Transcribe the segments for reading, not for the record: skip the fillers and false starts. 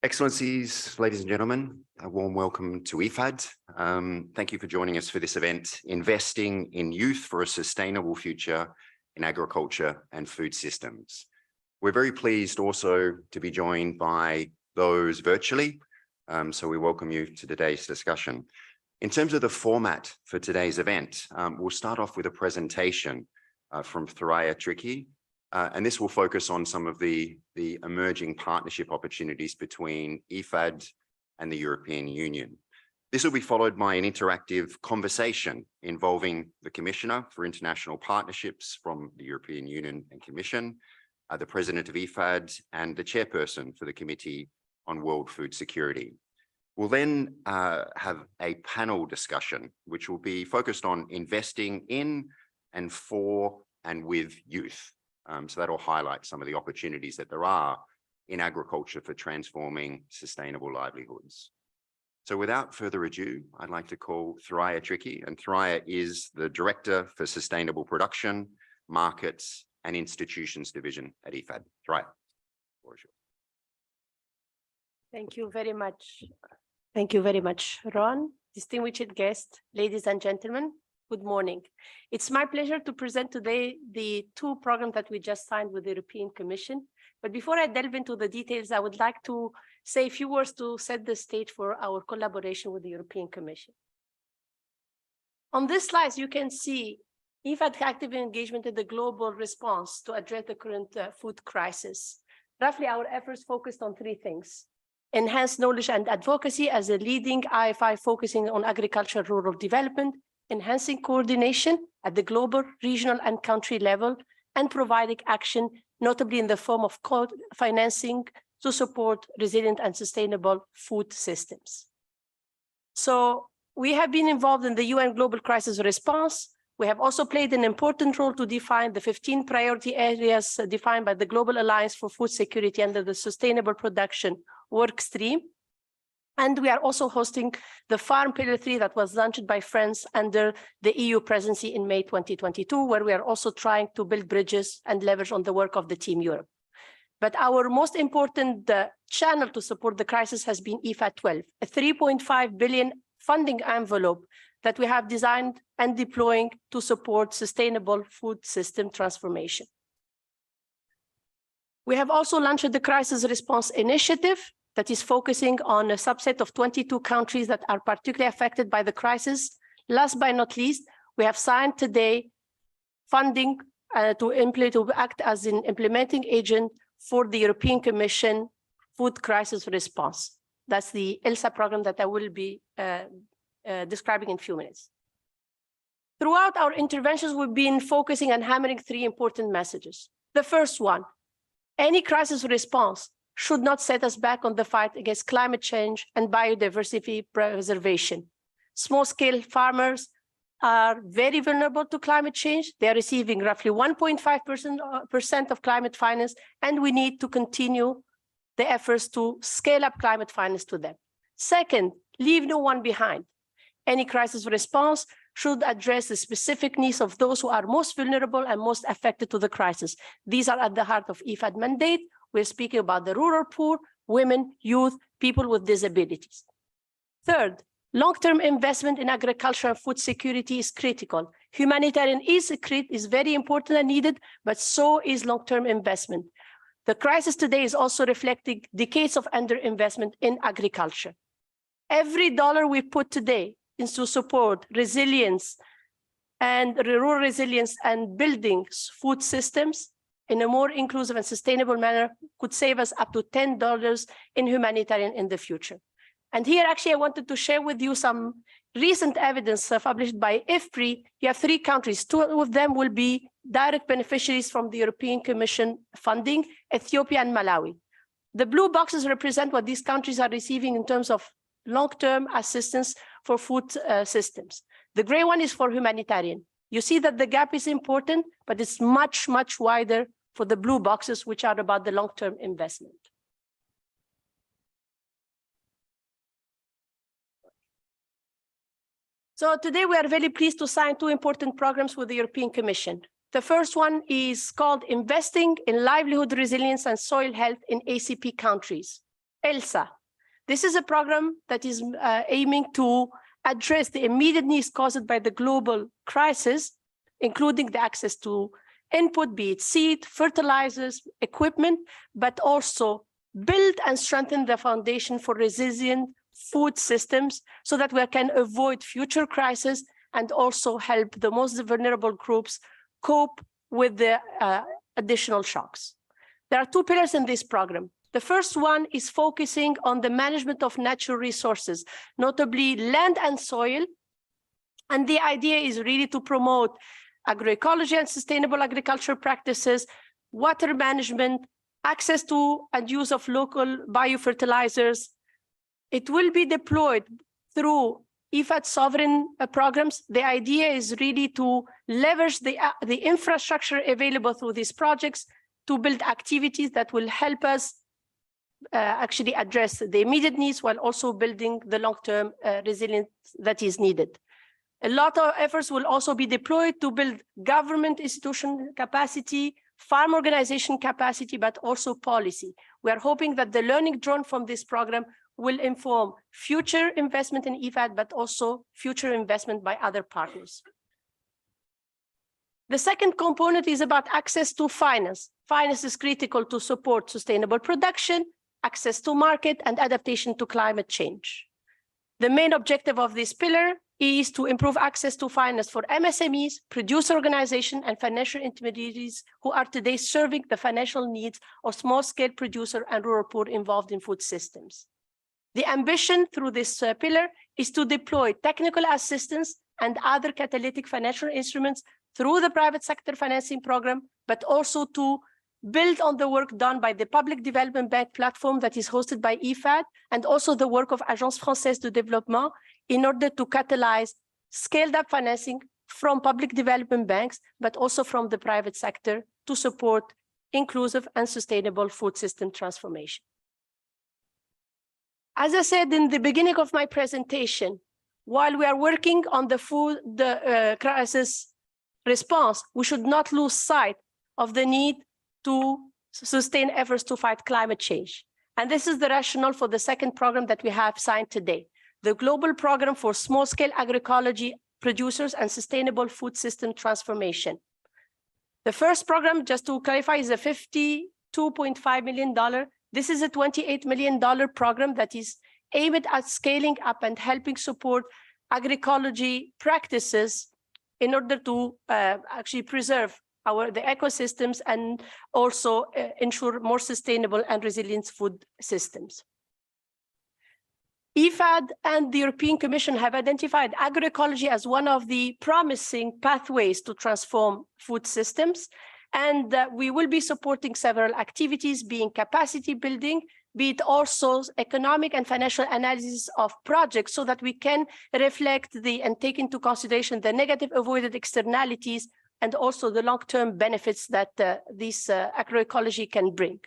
Excellencies, ladies and gentlemen, a warm welcome to IFAD. Thank you for joining us for this event, Investing in Youth for a Sustainable Future in Agriculture and Food Systems. We're very pleased also to be joined by those virtually, so we welcome you to today's discussion. In terms of the format for today's event, we'll start off with a presentation from Thoraya Tricky, and this will focus on some of the emerging partnership opportunities between IFAD and the European Union. This will be followed by an interactive conversation involving the Commissioner for International Partnerships from the European Union and Commission, the President of IFAD, and the Chairperson for the Committee on World Food Security. We'll then have a panel discussion, which will be focused on investing in and for and with youth. So that'll highlight some of the opportunities that there are in agriculture for transforming sustainable livelihoods. So without further ado, I'd like to call Thoraya Tricky, and Thoraya is the Director for Sustainable Production, Markets and Institutions Division at IFAD. Thoraya, the floor is yours. Thank you very much. Thank you very much, Ron. Distinguished guests, ladies and gentlemen, good morning. It's my pleasure to present today the two programs that we just signed with the European Commission. But before I delve into the details, I would like to say a few words to set the stage for our collaboration with the European Commission. On this slide, you can see IFAD active engagement in the global response to address the current food crisis. Roughly, our efforts focused on three things: enhance knowledge and advocacy as a leading IFI focusing on agriculture rural development, enhancing coordination at the global, regional, and country level, and providing action, notably in the form of financing to support resilient and sustainable food systems. So we have been involved in the UN Global Crisis Response. We have also played an important role to define the 15 priority areas defined by the Global Alliance for Food Security under the Sustainable Production work stream. And we are also hosting the Farm Pillar 3 that was launched by France under the EU presidency in May 2022, where we are also trying to build bridges and leverage on the work of the Team Europe. But our most important channel to support the crisis has been IFAD 12, a 3.5 billion funding envelope that we have designed and deploying to support sustainable food system transformation. We have also launched the Crisis Response Initiative that is focusing on a subset of 22 countries that are particularly affected by the crisis. Last but not least, we have signed today funding to act as an implementing agent for the European Commission Food Crisis Response. That's the ELSA program that I will be describing in a few minutes. Throughout our interventions, we've been focusing and hammering three important messages. The first one, any crisis response should not set us back on the fight against climate change and biodiversity preservation. Small-scale farmers are very vulnerable to climate change. They are receiving roughly 1.5% of climate finance, and we need to continue the efforts to scale up climate finance to them. Second, leave no one behind. Any crisis response should address the specific needs of those who are most vulnerable and most affected to the crisis. These are at the heart of IFAD mandate. We're speaking about the rural poor, women, youth, people with disabilities. Third, long-term investment in agriculture and food security is critical. Humanitarian aid is very important and needed, but so is long-term investment. The crisis today is also reflecting decades of underinvestment in agriculture. Every dollar we put today into support resilience and rural resilience and building food systems in a more inclusive and sustainable manner could save us up to $10 in humanitarian in the future. And here, actually, I wanted to share with you some recent evidence published by IFPRI. You have three countries. Two of them will be direct beneficiaries from the European Commission funding, Ethiopia and Malawi. The blue boxes represent what these countries are receiving in terms of long-term assistance for food systems. The gray one is for humanitarian. You see that the gap is important, but it's much, much wider for the blue boxes, which are about the long-term investment. So today we are very pleased to sign two important programs with the European Commission. The first one is called Investing in Livelihood Resilience and Soil Health in ACP Countries. ELSA. This is a program that is aiming to address the immediate needs caused by the global crisis, including the access to input, be it seed, fertilizers, equipment, but also build and strengthen the foundation for resilient food systems so that we can avoid future crises and also help the most vulnerable groups cope with the additional shocks. There are two pillars in this program. The first one is focusing on the management of natural resources, notably land and soil. And the idea is really to promote agroecology and sustainable agriculture practices, water management, access to and use of local biofertilizers. It will be deployed through IFAD sovereign programs. The idea is really to leverage the infrastructure available through these projects to build activities that will help us actually address the immediate needs while also building the long-term resilience that is needed. A lot of efforts will also be deployed to build government institution capacity, farm organization capacity, but also policy. We are hoping that the learning drawn from this program will inform future investment in IFAD, but also future investment by other partners. The second component is about access to finance. Finance is critical to support sustainable production, access to market, and adaptation to climate change. The main objective of this pillar is to improve access to finance for MSMEs, producer organizations, and financial intermediaries who are today serving the financial needs of small-scale producer and rural poor involved in food systems. The ambition through this pillar is to deploy technical assistance and other catalytic financial instruments through the private sector financing program, but also to build on the work done by the Public Development Bank platform that is hosted by IFAD, and also the work of Agence Française de Développement in order to catalyze scaled-up financing from public development banks, but also from the private sector to support inclusive and sustainable food system transformation. As I said in the beginning of my presentation, while we are working on the crisis response, we should not lose sight of the need to sustain efforts to fight climate change. And this is the rationale for the second program that we have signed today, the Global Program for Small-Scale Agroecology Producers and Sustainable Food System Transformation. The first program, just to clarify, is a $52.5 million. This is a $28 million program that is aimed at scaling up and helping support agroecology practices in order to actually preserve the ecosystems and also ensure more sustainable and resilient food systems. IFAD and the European Commission have identified agroecology as one of the promising pathways to transform food systems. And we will be supporting several activities, being capacity building, be it also economic and financial analysis of projects so that we can reflect and take into consideration the negative avoided externalities and also the long-term benefits that this agroecology can bring.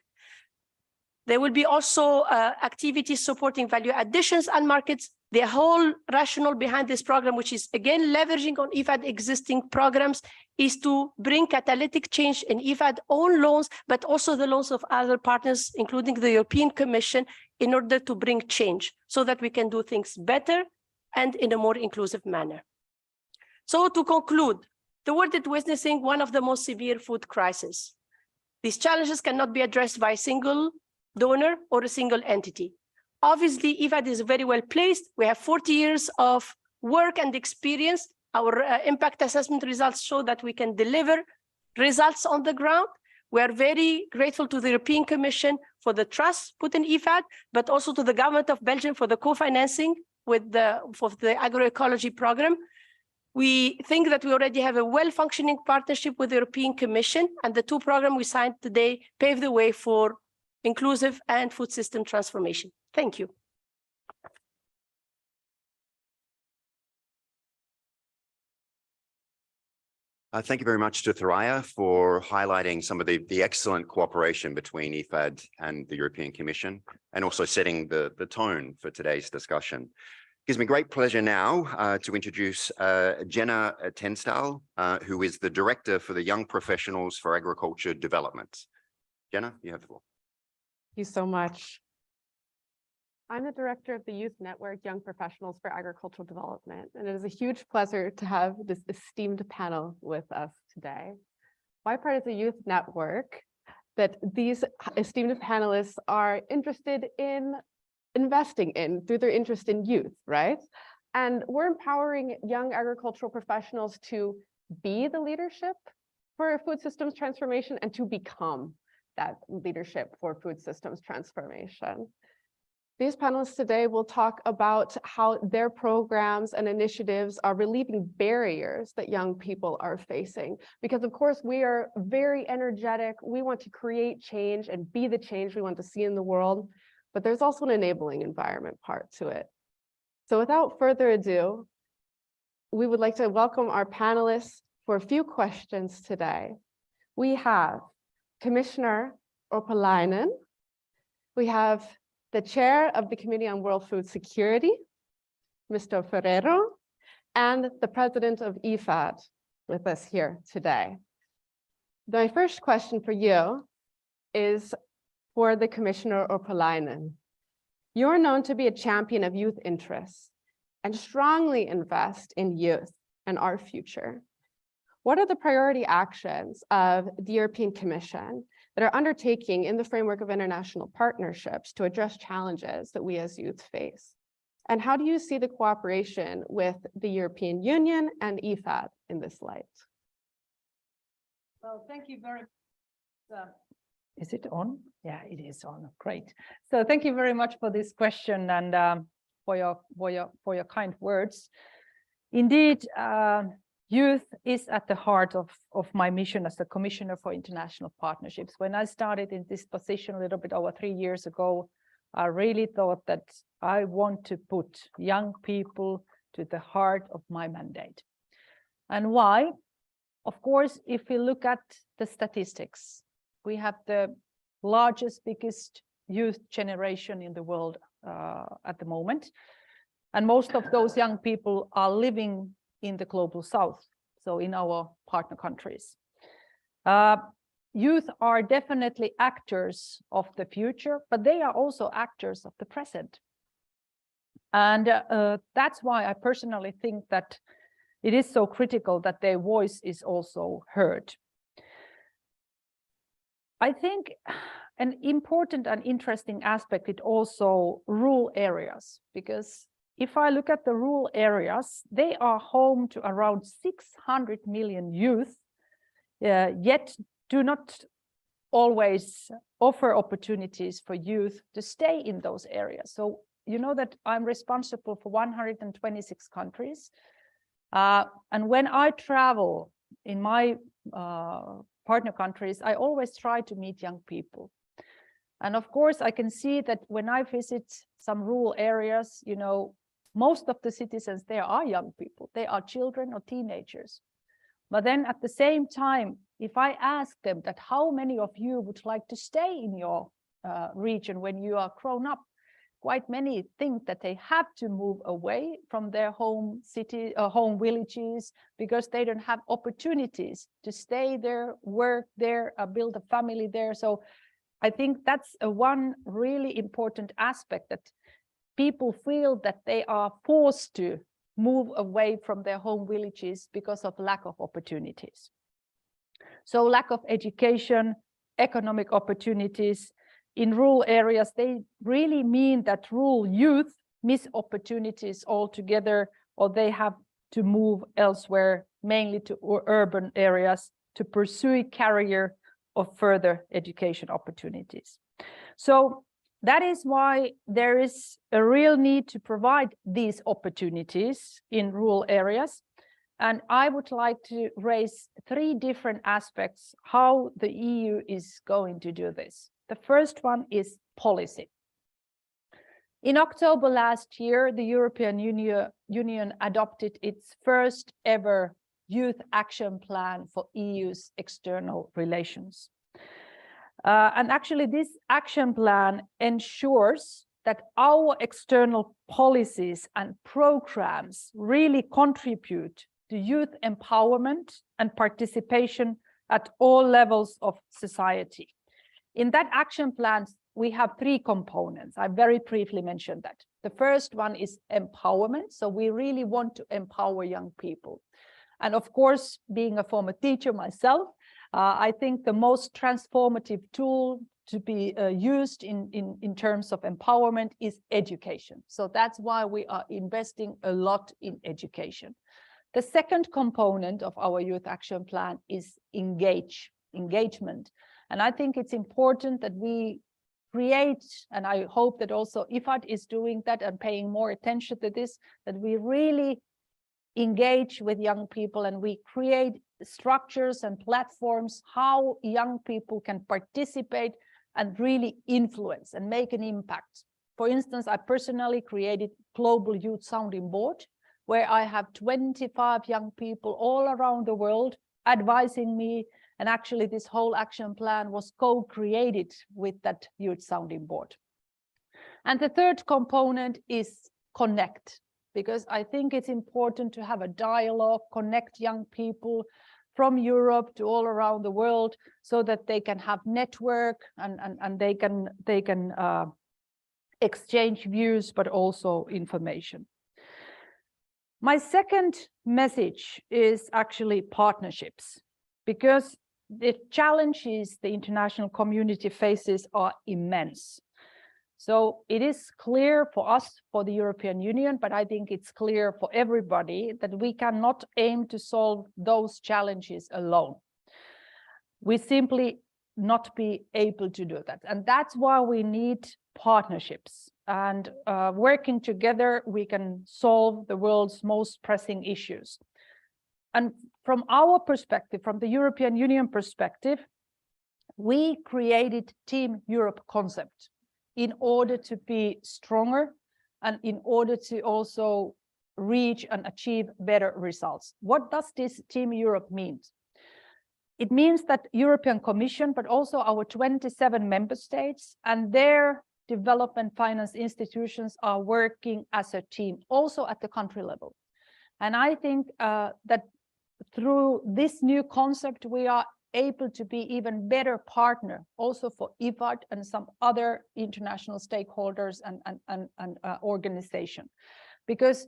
There will be also activities supporting value additions and markets. The whole rationale behind this program, which is again leveraging on IFAD existing programs, is to bring catalytic change in IFAD own loans, but also the loans of other partners, including the European Commission, in order to bring change so that we can do things better and in a more inclusive manner. So to conclude, the world is witnessing one of the most severe food crises. These challenges cannot be addressed by a single donor or a single entity. Obviously, IFAD is very well placed. We have 40 years of work and experience. Our impact assessment results show that we can deliver results on the ground. We are very grateful to the European Commission for the trust put in IFAD, but also to the government of Belgium for the co-financing for the agroecology program. We think that we already have a well-functioning partnership with the European Commission, and the two programs we signed today pave the way for inclusive and food system transformation. Thank you. Thank you very much to Thoraya for highlighting some of the excellent cooperation between IFAD and the European Commission, and also setting the tone for today's discussion. It gives me great pleasure now to introduce Jenna Tenstal, who is the Director for the Young Professionals for Agriculture Development. Jenna, you have the floor. Thank you so much. I'm the director of the Youth Network Young Professionals for Agricultural Development, and it is a huge pleasure to have this esteemed panel with us today. My part is a youth network that these esteemed panelists are interested in investing in through their interest in youth, right? And we're empowering young agricultural professionals to be the leadership for food systems transformation and to become that leadership for food systems transformation. These panelists today will talk about how their programs and initiatives are relieving barriers that young people are facing. Because of course, we are very energetic. We want to create change and be the change we want to see in the world, but there's also an enabling environment part to it. So without further ado, we would like to welcome our panelists for a few questions today. We have Commissioner Urpilainen. We have the chair of the Committee on World Food Security, Mr. Ferrero, and the president of IFAD with us here today. My first question for you is for the Commissioner Urpilainen. You're known to be a champion of youth interests and strongly invest in youth and our future. What are the priority actions of the European Commission that are undertaking in the framework of international partnerships to address challenges that we as youth face? And how do you see the cooperation with the European Union and IFAD in this light? Well, thank you very much. Is it on? Yeah, it is on. Great. So thank you very much for this question and for your kind words. Indeed, youth is at the heart of my mission as the Commissioner for International Partnerships. When I started in this position a little bit over 3 years ago, I really thought that I want to put young people to the heart of my mandate. And why? Of course, if we look at the statistics, we have the largest, biggest youth generation in the world at the moment. And most of those young people are living in the global south, so in our partner countries. Youth are definitely actors of the future, but they are also actors of the present. And that's why I personally think that it is so critical that their voice is also heard. I think an important and interesting aspect is also rural areas, because if I look at the rural areas, they are home to around 600 million youth, yet do not always offer opportunities for youth to stay in those areas. So you know that I'm responsible for 126 countries. And when I travel in my partner countries, I always try to meet young people. And of course, I can see that when I visit some rural areas, you know, most of the citizens there are young people. They are children or teenagers. But then at the same time, if I ask them that how many of you would like to stay in your region when you are grown up, quite many think that they have to move away from their home city or home villages because they don't have opportunities to stay there, work there, build a family there. So I think that's one really important aspect, that people feel that they are forced to move away from their home villages because of lack of opportunities. So lack of education, economic opportunities in rural areas, they really mean that rural youth miss opportunities altogether, or they have to move elsewhere, mainly to urban areas, to pursue a career of further education opportunities. So that is why there is a real need to provide these opportunities in rural areas. And I would like to raise 3 different aspects how the EU is going to do this. The first one is policy. In October last year, the European Union adopted its first ever youth action plan for EU's external relations. And actually, this action plan ensures that our external policies and programs really contribute to youth empowerment and participation at all levels of society. In that action plan, we have three components. I very briefly mentioned that. The first one is empowerment. So we really want to empower young people. And of course, being a former teacher myself, I think the most transformative tool to be used in terms of empowerment is education. So that's why we are investing a lot in education. The second component of our youth action plan is engagement. And I think it's important that we create, and I hope that also IFAD is doing that and paying more attention to this, that we really engage with young people and we create structures and platforms how young people can participate and really influence and make an impact. For instance, I personally created Global Youth Sounding Board, where I have 25 young people all around the world advising me. And actually this whole action plan was co-created with that Youth Sounding Board. And the third component is connect, because I think it's important to have a dialogue, connect young people from Europe to all around the world so that they can have network and they can exchange views, but also information. My second message is actually partnerships, because the challenges the international community faces are immense. So it is clear for us, for the European Union, but I think it's clear for everybody that we cannot aim to solve those challenges alone. We simply not be able to do that. And that's why we need partnerships. And working together, we can solve the world's most pressing issues. And from our perspective, from the European Union perspective, we created Team Europe concept in order to be stronger and in order to also reach and achieve better results. What does this Team Europe mean? It means that European Commission, but also our 27 member states and their development finance institutions are working as a team, also at the country level. And I think that through this new concept, we are able to be even better partner also for IFAD and some other international stakeholders and organization. Because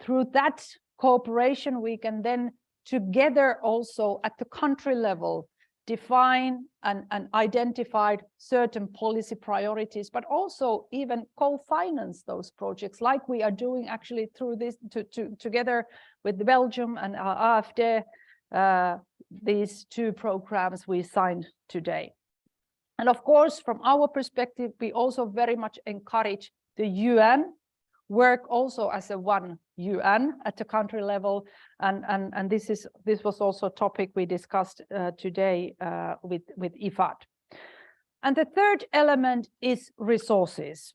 through that cooperation, we can then together also at the country level define and identify certain policy priorities, but also even co-finance those projects like we are doing actually through this together with Belgium and AFD, these two programs we signed today. And of course, from our perspective, we also very much encourage the UN work also as a one UN at the country level, and this was also a topic we discussed today with IFAD. And the third element is resources.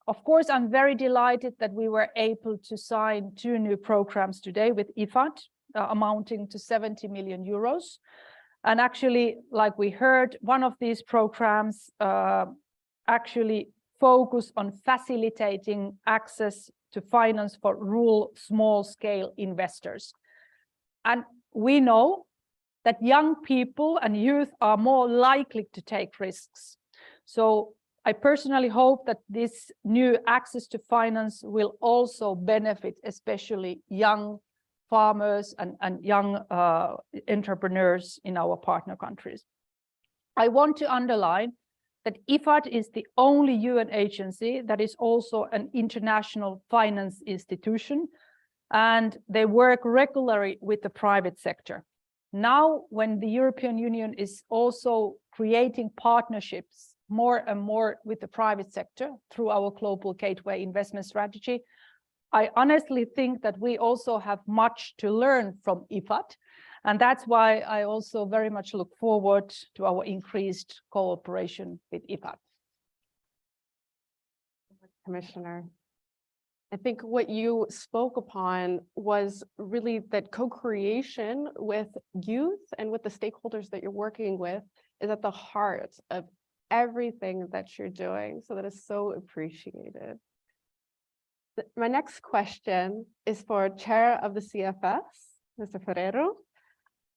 Of course, I'm very delighted that we were able to sign 2 new programs today with IFAD, amounting to 70 million euros. And actually, like we heard, one of these programs actually focus on facilitating access to finance for rural small-scale investors. And we know that young people and youth are more likely to take risks. So I personally hope that this new access to finance will also benefit especially young farmers and young entrepreneurs in our partner countries. I want to underline that IFAD is the only UN agency that is also an international finance institution, and they work regularly with the private sector. Now, when the European Union is also creating partnerships more and more with the private sector through our Global Gateway investment strategy, I honestly think that we also have much to learn from IFAD. And that's why I also very much look forward to our increased cooperation with IFAD. Commissioner, I think what you spoke upon was really that co-creation with youth and with the stakeholders that you're working with is at the heart of everything that you're doing. So that is so appreciated. My next question is for Chair of the CFS, Mr. Ferrero.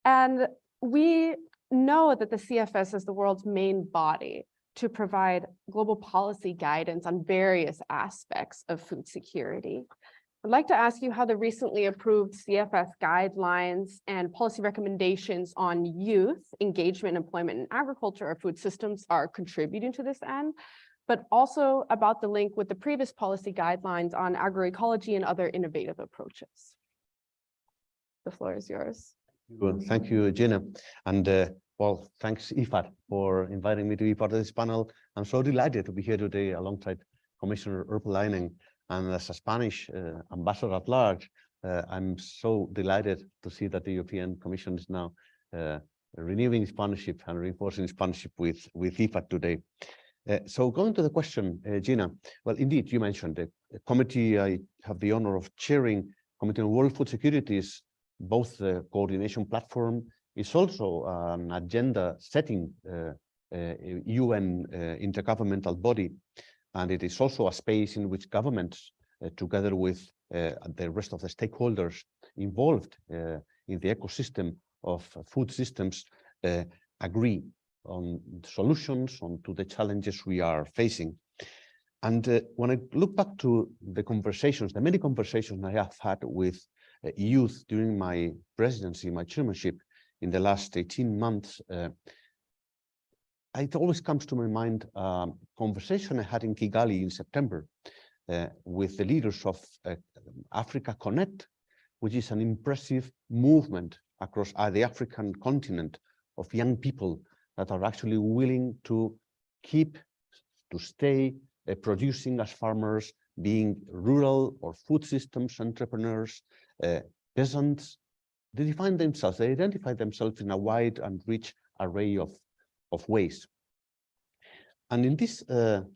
And we know that the CFS is the world's main body to provide global policy guidance on various aspects of food security. I'd like to ask you how the recently approved CFS guidelines and policy recommendations on youth engagement, employment, and agriculture or food systems are contributing to this end, but also about the link with the previous policy guidelines on agroecology and other innovative approaches. The floor is yours. Well, thank you, Gina. And well, thanks IFAD for inviting me to be part of this panel. I'm so delighted to be here today alongside Commissioner Urpilainen. And as a Spanish ambassador at large, I'm so delighted to see that the European Commission is now renewing its partnership and reinforcing its partnership with IFAD today. So going to the question, Gina, well, indeed, you mentioned the committee I have the honor of chairing, Committee on World Food Security, is both the coordination platform, is also an agenda setting UN intergovernmental body. And it is also a space in which governments, together with the rest of the stakeholders involved in the ecosystem of food systems, agree on solutions to the challenges we are facing. And when I look back to the conversations, the many conversations I have had with youth during my presidency, my chairmanship in the last 18 months, it always comes to my mind a conversation I had in Kigali in September with the leaders of Africa Connect, which is an impressive movement across the African continent of young people that are actually willing to stay producing as farmers, being rural or food systems entrepreneurs, peasants. They define themselves, they identify themselves in a wide and rich array of ways. And in this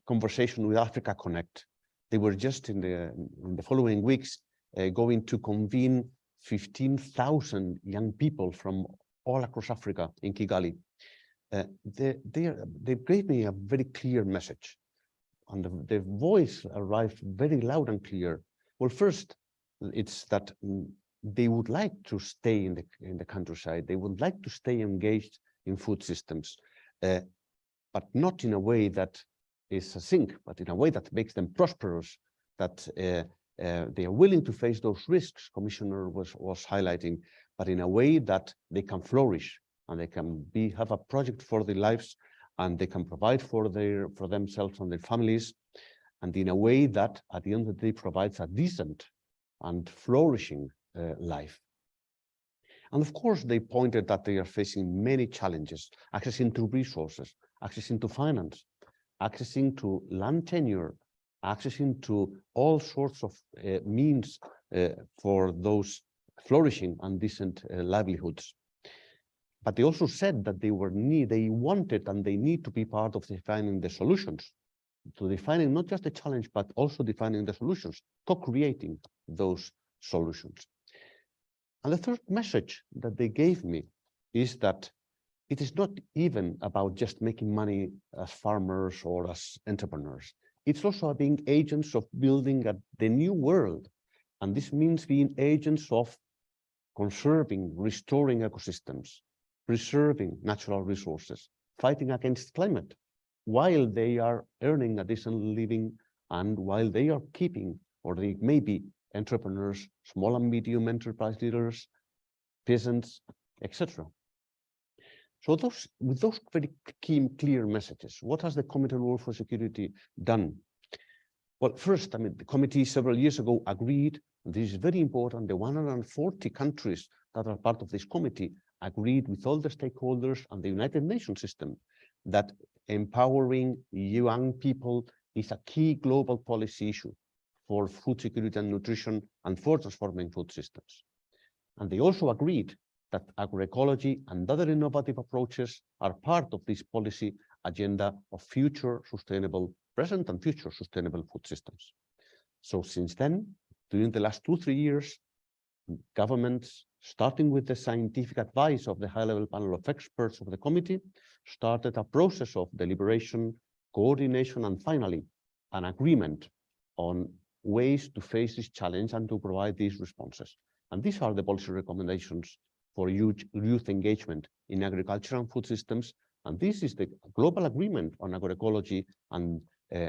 conversation with Africa Connect, they were just in the following weeks going to convene 15,000 young people from all across Africa in Kigali. They gave me a very clear message, and the voice arrived very loud and clear. Well, first, it's that they would like to stay in the countryside. They would like to stay engaged in food systems, but not in a way that is a sink, but in a way that makes them prosperous, that they are willing to face those risks Commissioner was highlighting, but in a way that they can flourish and they can have a project for their lives, and they can provide for themselves and their families, and in a way that at the end of the day provides a decent and flourishing life. And of course, they pointed that they are facing many challenges: accessing to resources, accessing to finance, accessing to land tenure, accessing to all sorts of means for those flourishing and decent livelihoods. But they also said that they wanted and they need to be part of defining the solutions, to defining not just the challenge, but also defining the solutions, co-creating those solutions. And the third message that they gave me is that it is not even about just making money as farmers or as entrepreneurs. It's also about being agents of building the new world. And this means being agents of conserving, restoring ecosystems, preserving natural resources, fighting against climate, while they are earning a decent living and while they are keeping, or they may be entrepreneurs, small and medium enterprise leaders, peasants, etc. So with those very key, clear messages, what has the Committee on World Food Security done? Well, first, I mean, the committee several years ago agreed, and this is very important, the 140 countries that are part of this committee agreed with all the stakeholders and the United Nations system that empowering young people is a key global policy issue for food security and nutrition and for transforming food systems. And they also agreed that agroecology and other innovative approaches are part of this policy agenda of future sustainable, present and future sustainable food systems. So since then, during the last 2-3 years, governments, starting with the scientific advice of the high-level panel of experts of the committee, started a process of deliberation, coordination, and finally, an agreement on ways to face this challenge and to provide these responses. And these are the policy recommendations for youth engagement in agriculture and food systems And this is the global agreement on agroecology and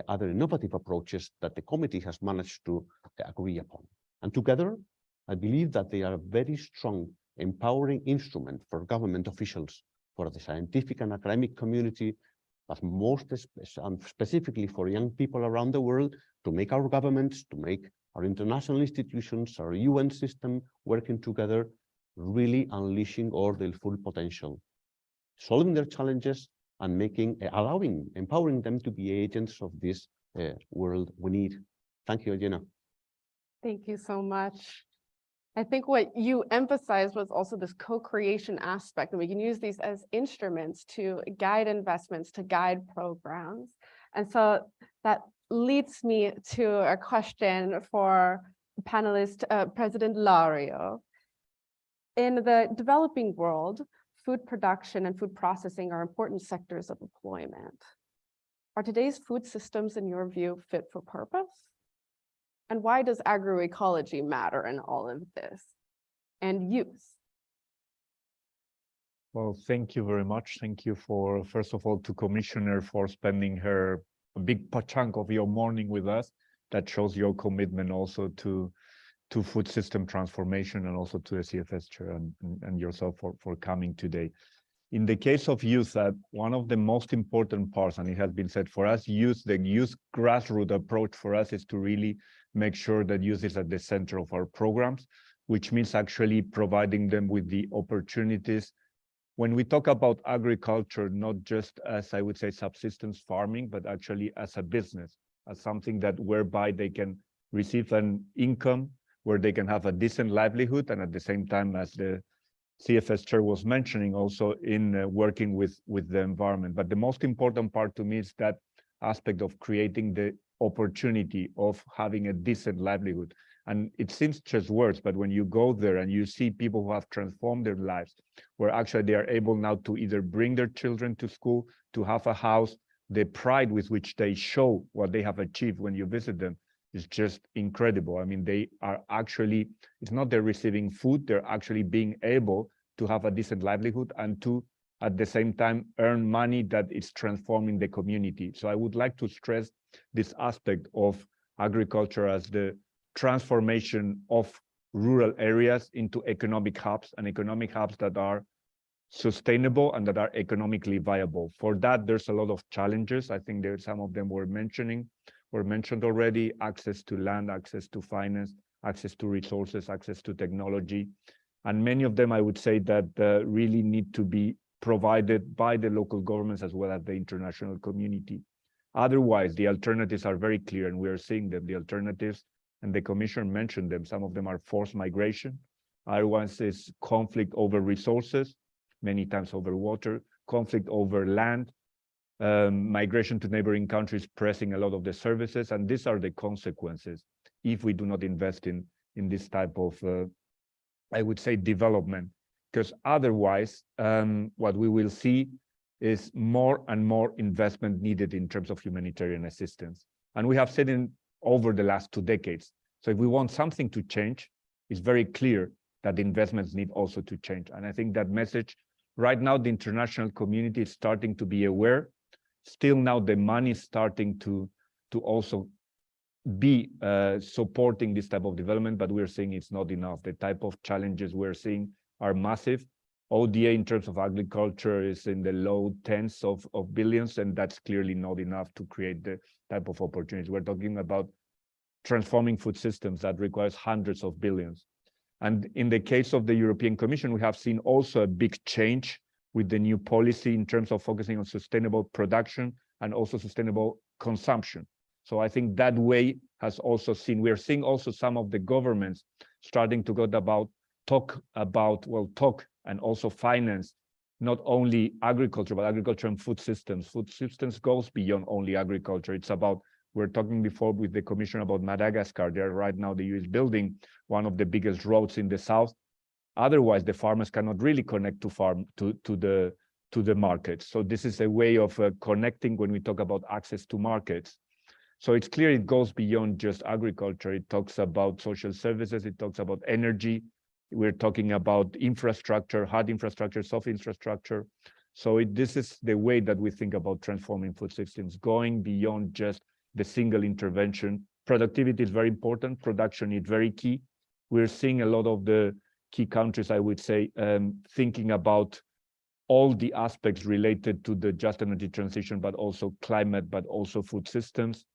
other innovative approaches that the committee has managed to agree upon. And together, I believe that they are a very strong, empowering instrument for government officials, for the scientific and academic community, but most specifically for young people around the world, to make our governments, to make our international institutions, our UN system working together, really unleashing all their full potential, solving their challenges and empowering them to be agents of this world we need. Thank you, Jenna. Thank you so much. I think what you emphasized was also this co-creation aspect, and we can use these as instruments to guide investments, to guide programs. And so that leads me to a question for panelist President Lario. In the developing world, food production and food processing are important sectors of employment. Are today's food systems, in your view, fit for purpose? And why does agroecology matter in all of this? And use? Well, thank you very much. Thank you for, first of all, to Commissioner for spending a big chunk of your morning with us. That shows your commitment also to food system transformation, and also to the CFS Chair and yourself for coming today. In the case of youth, one of the most important parts, and it has been said for us, the youth grassroots approach for us is to really make sure that youth is at the center of our programs, which means actually providing them with the opportunities. When we talk about agriculture, not just as, I would say, subsistence farming, but actually as a business, as something that whereby they can receive an income, where they can have a decent livelihood, and at the same time, as the CFS Chair was mentioning, also in working with the environment. But the most important part to me is that aspect of creating the opportunity of having a decent livelihood. And it seems just words, but when you go there and you see people who have transformed their lives, where actually they are able now to either bring their children to school, to have a house, the pride with which they show what they have achieved when you visit them is just incredible. I mean, they are actually, it's not they're receiving food, they're actually being able to have a decent livelihood and to, at the same time, earn money that is transforming the community. So I would like to stress this aspect of agriculture as the transformation of rural areas into economic hubs, and economic hubs that are sustainable and that are economically viable. For that, there's a lot of challenges. I think there some of them were mentioned already: access to land, access to finance, access to resources, access to technology. And many of them, I would say, that really need to be provided by the local governments as well as the international community. Otherwise, the alternatives are very clear, and we are seeing them. The alternatives, and the Commissioner mentioned them, some of them are forced migration. Otherwise, is conflict over resources, many times over water, conflict over land, migration to neighboring countries pressing a lot of the services. And these are the consequences if we do not invest in this type of, I would say, development. Because otherwise, what we will see is more and more investment needed in terms of humanitarian assistance. And we have seen it over the last 2 decades. So if we want something to change, it's very clear that the investments need also to change. And I think that message, right now, the international community is starting to be aware. Still now, the money is starting to also be supporting this type of development, but we're seeing it's not enough. The type of challenges we're seeing are massive. ODA in terms of agriculture is in the low tens of billions, and that's clearly not enough to create the type of opportunities. We're talking about transforming food systems that requires hundreds of billions. And in the case of the European Commission, we have seen also a big change with the new policy in terms of focusing on sustainable production and also sustainable consumption. So I think that way has also seen, we're seeing also some of the governments starting to talk and also finance not only agriculture, but agriculture and food systems. Food systems goes beyond only agriculture. It's about, we're talking before with the Commission about Madagascar. There right now, the EU is building one of the biggest roads in the south. Otherwise, the farmers cannot really connect to the markets. So this is a way of connecting when we talk about access to markets. So it's clear it goes beyond just agriculture. It talks about social services. It talks about energy. We're talking about infrastructure, hard infrastructure, soft infrastructure. So this is the way that we think about transforming food systems, going beyond just the single intervention. Productivity is very important. Production is very key. We're seeing a lot of the key countries, I would say, thinking about all the aspects related to the just energy transition, but also climate, but also food systems.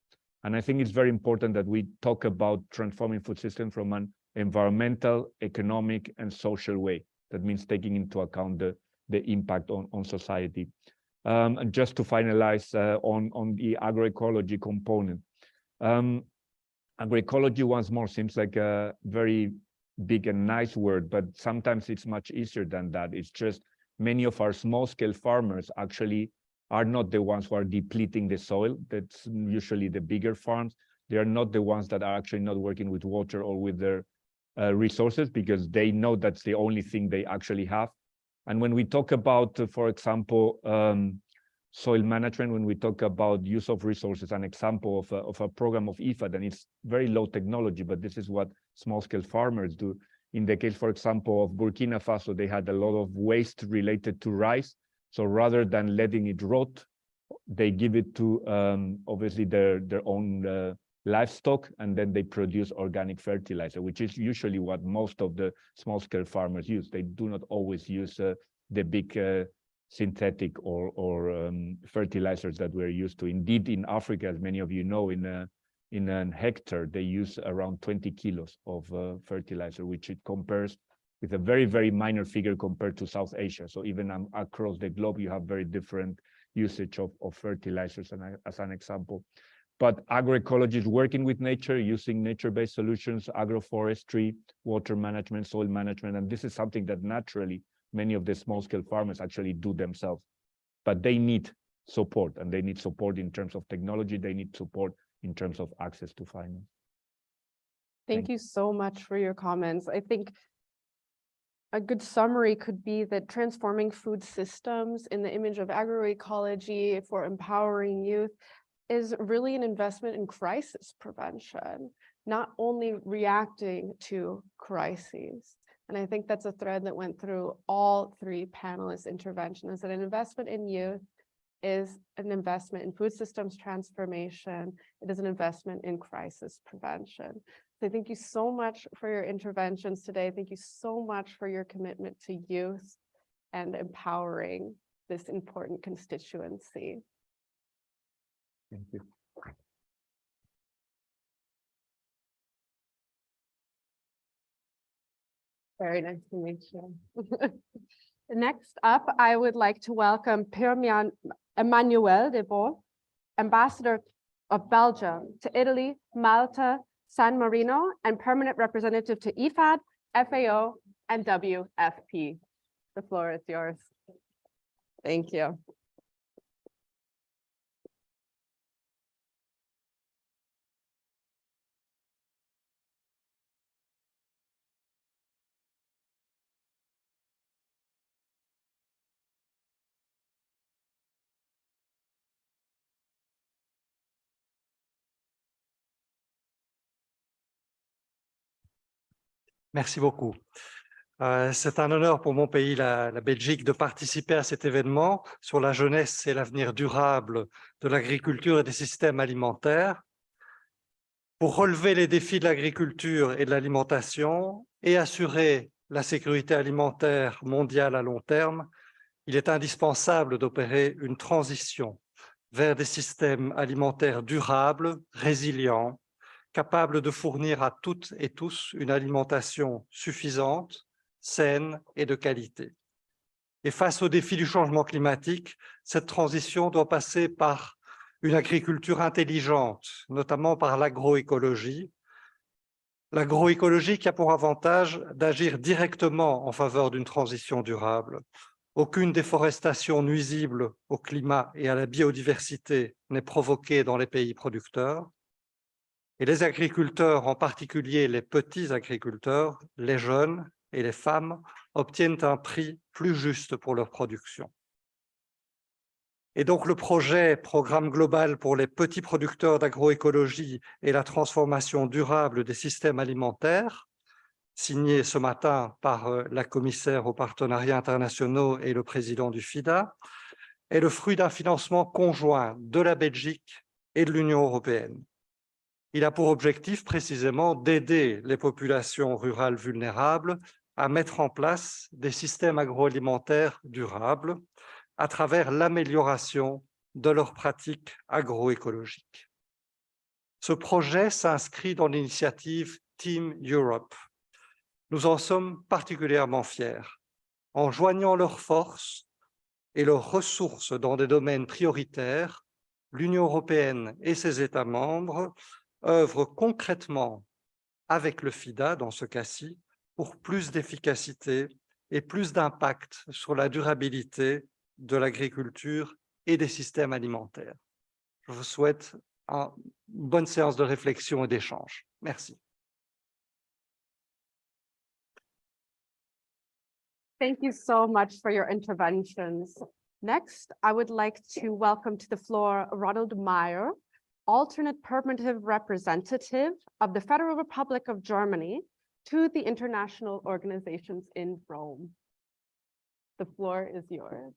And I think it's very important that we talk about transforming food systems from an environmental, economic, and social way. That means taking into account the impact on society. And just to finalize on the agroecology component. Agroecology once more seems like a very big and nice word, but sometimes it's much easier than that. It's just many of our small-scale farmers actually are not the ones who are depleting the soil. That's usually the bigger farms. They are not the ones that are actually not working with water or with their resources, because they know that's the only thing they actually have. And when we talk about, for example, soil management, when we talk about use of resources, an example of a program of IFAD, and it's very low technology, but this is what small-scale farmers do. In the case, for example, of Burkina Faso, they had a lot of waste related to rice. So rather than letting it rot, they give it to obviously their own livestock, and then they produce organic fertilizer, which is usually what most of the small-scale farmers use. They do not always use the big synthetic or fertilizers that we're used to. Indeed, in Africa, as many of you know, in a hectare, they use around 20 kilos of fertilizer, which it compares with a very, very minor figure compared to South Asia. So even across the globe, you have very different usage of fertilizers, as an example. But agroecology is working with nature, using nature-based solutions, agroforestry, water management, soil management, and this is something that naturally many of the small-scale farmers actually do themselves. But they need support, and they need support in terms of technology. They need support in terms of access to finance. Thank you so much for your comments. I think a good summary could be that transforming food systems in the image of agroecology for empowering youth is really an investment in crisis prevention, not only reacting to crises. And I think that's a thread that went through all three panelists' interventions, is that an investment in youth is an investment in food systems transformation. It is an investment in crisis prevention. So thank you so much for your interventions today. Thank you so much for your commitment to youth and empowering this important constituency. Thank you. Very nice to meet you. Next up, I would like to welcome Pierre-Emmanuel Debord, Ambassador of Belgium to Italy, Malta, San Marino, and permanent representative to IFAD, FAO, and WFP. The floor is yours. Thank you. Merci beaucoup. C'est un honneur pour mon pays, la Belgique, de participer à cet événement sur la jeunesse et l'avenir durable de l'agriculture et des systèmes alimentaires. Pour relever les défis de l'agriculture et de l'alimentation et assurer la sécurité alimentaire mondiale à long terme, il est indispensable d'opérer une transition vers des systèmes alimentaires durables, résilients, capables de fournir à toutes et tous une alimentation suffisante, saine et de qualité. Et face aux défis du changement climatique, cette transition doit passer par une agriculture intelligente, notamment par l'agroécologie. L'agroécologie qui a pour avantage d'agir directement en faveur d'une transition durable. Aucune déforestation nuisible au climat et à la biodiversité n'est provoquée dans les pays producteurs. Et les agriculteurs, en particulier les petits agriculteurs, les jeunes et les femmes, obtiennent un prix plus juste pour leur production. Et donc le Programme global pour les petits producteurs d'agroécologie et la transformation durable des systèmes alimentaires, signé ce matin par la commissaire aux partenariats internationaux et le président du FIDA, est le fruit d'un financement conjoint de la Belgique et de l'Union européenne. Il a pour objectif précisément d'aider les populations rurales vulnérables à mettre en place des systèmes agroalimentaires durables à travers l'amélioration de leurs pratiques agroécologiques. Ce projet s'inscrit dans l'initiative Team Europe. Nous en sommes particulièrement fiers. En joignant leurs forces et leurs ressources dans des domaines prioritaires, l'Union européenne et ses États membres œuvrent concrètement avec le FIDA, dans ce cas-ci, pour plus d'efficacité et plus d'impact sur la durabilité de l'agriculture et des systèmes alimentaires. Je vous souhaite une bonne séance de réflexion et d'échange. Merci. Thank you so much for your interventions. Next, I would like to welcome to the floor Ronald Meyer, alternate permanent representative of the Federal Republic of Germany to the international organizations in Rome. The floor is yours.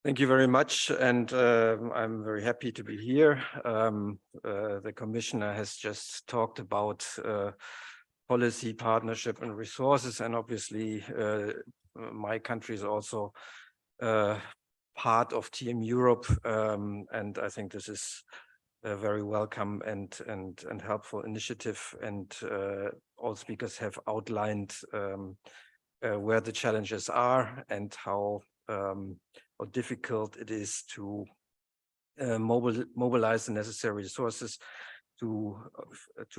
Thank you very much, and I'm very happy to be here. The Commissioner has just talked about policy, partnership, and resources, and obviously my country is also part of Team Europe, and I think this is a very welcome and helpful initiative, and all speakers have outlined where the challenges are and how difficult it is to mobilize the necessary resources to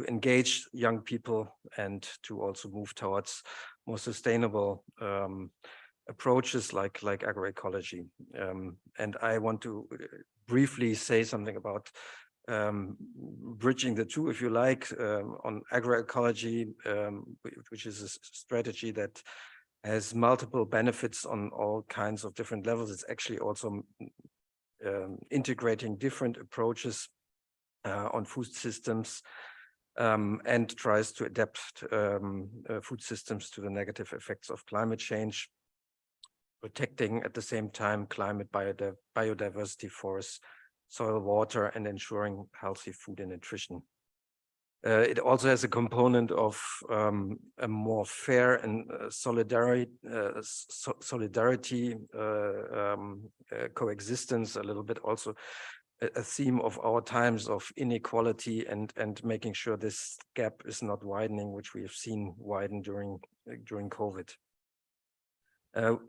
engage young people and to also move towards more sustainable approaches like agroecology. And I want to briefly say something about bridging the two, if you like, on agroecology, which is a strategy that has multiple benefits on all kinds of different levels. It's actually also integrating different approaches on food systems and tries to adapt food systems to the negative effects of climate change, protecting at the same time climate, biodiversity, forests, soil, water, and ensuring healthy food and nutrition. It also has a component of a more fair and solidarity coexistence, a little bit also a theme of our times of inequality and making sure this gap is not widening, which we have seen widen during COVID.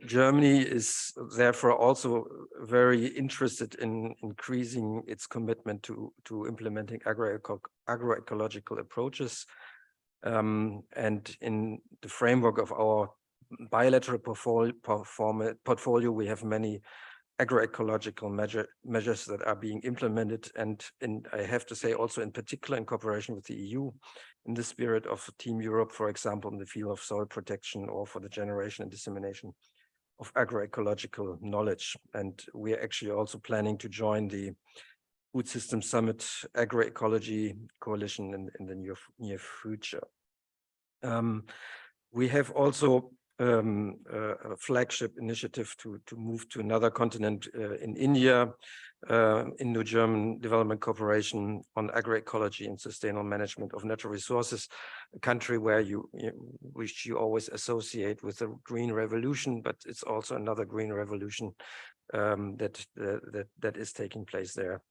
Germany is therefore also very interested in increasing its commitment to implementing agroecological approaches. And in the framework of our bilateral portfolio, we have many agroecological measures that are being implemented, and I have to say also in particular in cooperation with the EU, in the spirit of Team Europe, for example, in the field of soil protection or for the generation and dissemination of agroecological knowledge. And we are actually also planning to join the Food System Summit Agroecology Coalition in the near future. We have also a flagship initiative to move to another continent in India, Indo-German Development Cooperation on agroecology and sustainable management of natural resources, a country where which you always associate with the Green Revolution, but it's also another Green Revolution that is taking place there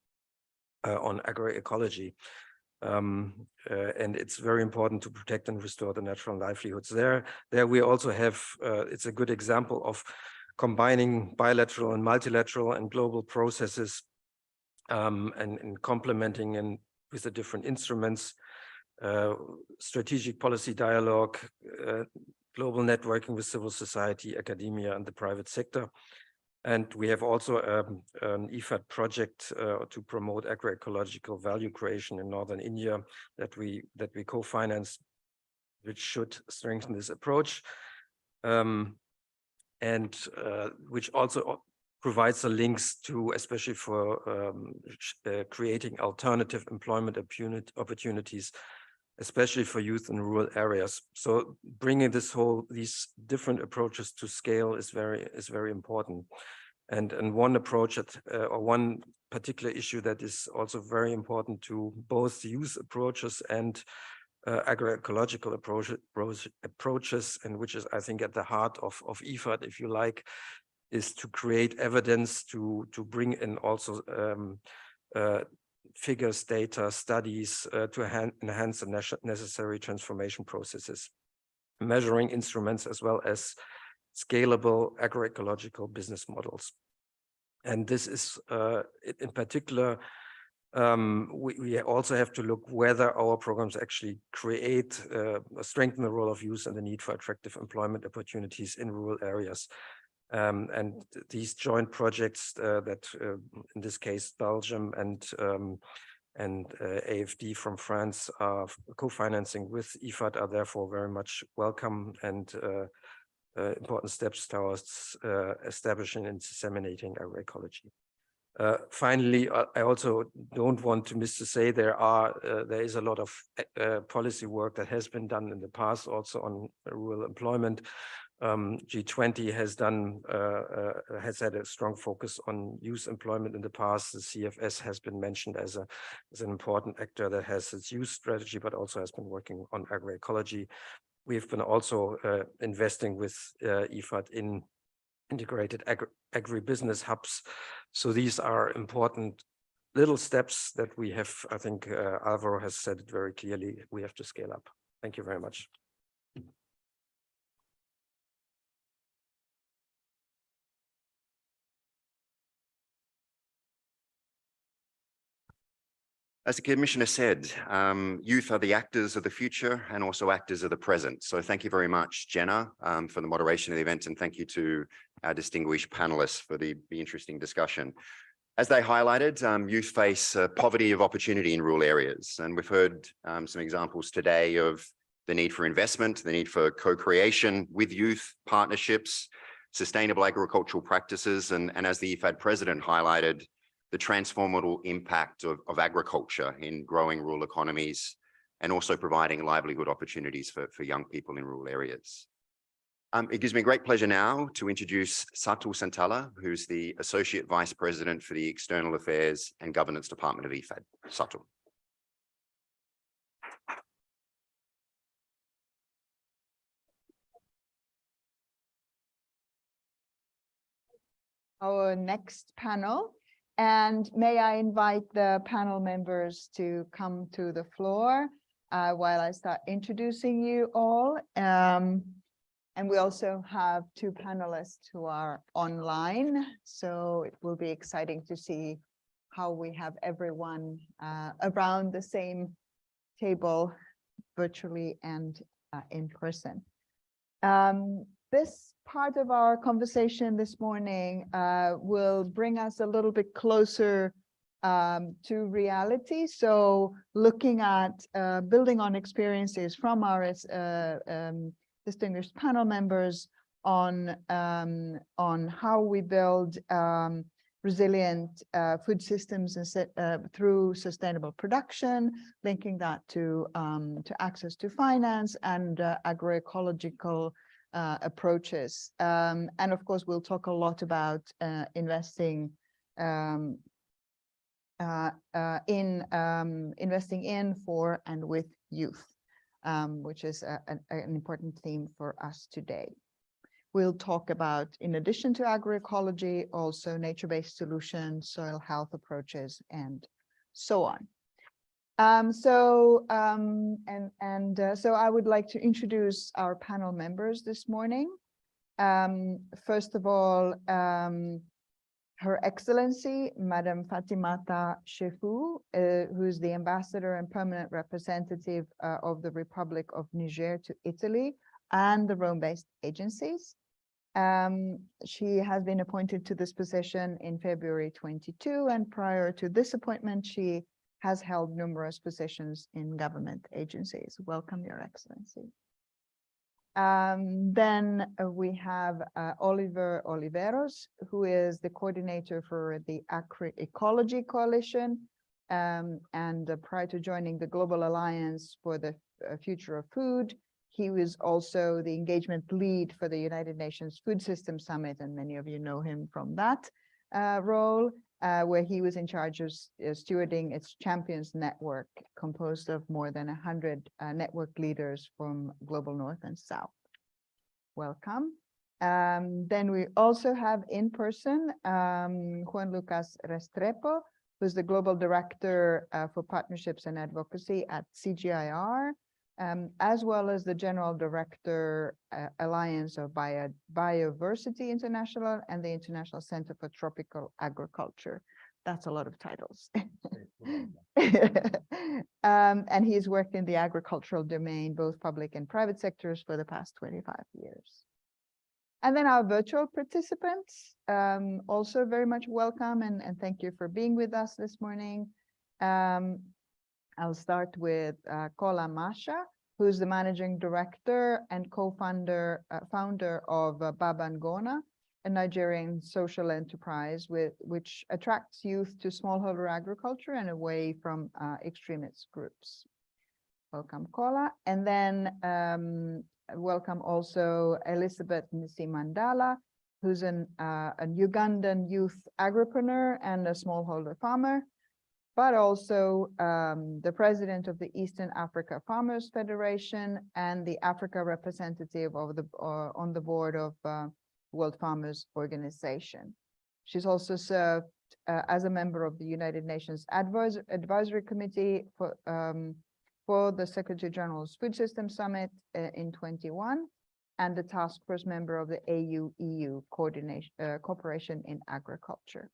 on agroecology. And it's very important to protect and restore the natural livelihoods there. There we also have, it's a good example of combining bilateral and multilateral and global processes and complementing and with the different instruments, strategic policy dialogue, global networking with civil society, academia, and the private sector. And we have also an IFAD project to promote agroecological value creation in northern India that we co-finance, which should strengthen this approach, and which also provides the links to, especially for creating alternative employment opportunities, especially for youth in rural areas. So bringing these different approaches to scale is very important. And one approach or one particular issue that is also very important to both youth approaches and agroecological approaches, and which is, I think, at the heart of IFAD, if you like, is to create evidence, to bring in also figures, data, studies to enhance the necessary transformation processes, measuring instruments, as well as scalable agroecological business models. And this is, in particular, we also have to look whether our programs actually create, strengthen the role of youth and the need for attractive employment opportunities in rural areas. And these joint projects that, in this case, Belgium and AFD from France are co-financing with IFAD are therefore very much welcome and important steps towards establishing and disseminating agroecology. Finally, I also don't want to miss to say there is a lot of policy work that has been done in the past also on rural employment. G20 has had a strong focus on youth employment in the past. The CFS has been mentioned as an important actor that has its youth strategy, but also has been working on agroecology. We've been also investing with IFAD in integrated agribusiness hubs. So these are important little steps that we have. I think Alvaro has said it very clearly. We have to scale up. Thank you very much. As the Commissioner said, youth are the actors of the future and also actors of the present. So thank you very much, Jenna, for the moderation of the event, and thank you to our distinguished panelists for the interesting discussion. As they highlighted, youth face poverty of opportunity in rural areas, and we've heard some examples today of the need for investment, the need for co-creation with youth, partnerships, sustainable agricultural practices, and as the IFAD president highlighted, the transformative impact of agriculture in growing rural economies and also providing livelihood opportunities for young people in rural areas. It gives me great pleasure now to introduce Satu Santala, who's the Associate Vice President for the External Affairs and Governance Department of IFAD. Satu. Our next panel. And may I invite the panel members to come to the floor while I start introducing you all. And we also have two panelists who are online. So it will be exciting to see how we have everyone around the same table, virtually and in person. This part of our conversation this morning will bring us a little bit closer to reality. So looking at building on experiences from our distinguished panel members on how we build resilient food systems and through sustainable production, linking that to access to finance and agroecological approaches. And of course, we'll talk a lot about investing in, for, and with youth, which is an important theme for us today. We'll talk about, in addition to agroecology, also nature-based solutions, soil health approaches, and so on. So I would like to introduce our panel members this morning. First of all, Her Excellency, Madam Fatimata Chefou, who is the Ambassador and Permanent Representative of the Republic of Niger to Italy and the Rome-based agencies. She has been appointed to this position in February 22, and prior to this appointment, she has held numerous positions in government agencies. Welcome, Your Excellency. Then we have Oliver Oliveros, who is the coordinator for the Agroecology Coalition. And prior to joining the Global Alliance for the Future of Food, he was also the engagement lead for the United Nations Food System Summit, and many of you know him from that role, where he was in charge of stewarding its Champions Network, composed of more than 100 network leaders from global North and South. Welcome. Then we also have in person Juan Lucas Restrepo, who's the Global Director for Partnerships and Advocacy at CGIAR, as well as the General Director, Alliance of Biodiversity International and the International Center for Tropical Agriculture. That's a lot of titles. And he's worked in the agricultural domain, both public and private sectors, for the past 25 years. And then our virtual participants, also very much welcome, and thank you for being with us this morning. I'll start with Kola Masha, who's the Managing Director and co-founder of Babangona, a Nigerian social enterprise which attracts youth to smallholder agriculture and away from extremist groups. Welcome, Kola. And then welcome also Elizabeth Nsimandala, who's an Ugandan youth agripreneur and a smallholder farmer, but also the president of the Eastern Africa Farmers Federation and the Africa representative of on the board of World Farmers Organization. She's also served as a member of the United Nations Advisory Committee for the Secretary General's Food System Summit in 21, and the task force member of the AU-EU Cooperation in Agriculture.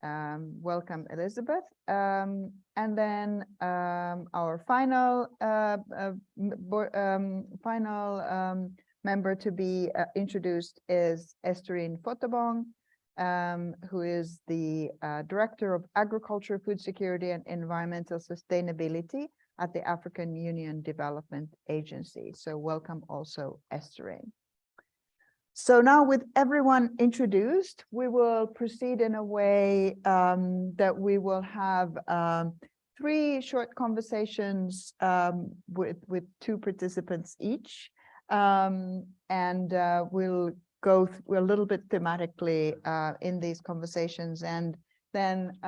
Welcome, Elizabeth. And then our final member to be introduced is Estherine Fotobong, who is the Director of Agriculture, Food Security and Environmental Sustainability at the African Union Development Agency. So welcome also, Estherine. So now, with everyone introduced, we will proceed in a way that we will have 3 short conversations with 2 participants each. And we'll go a little bit thematically in these conversations. And then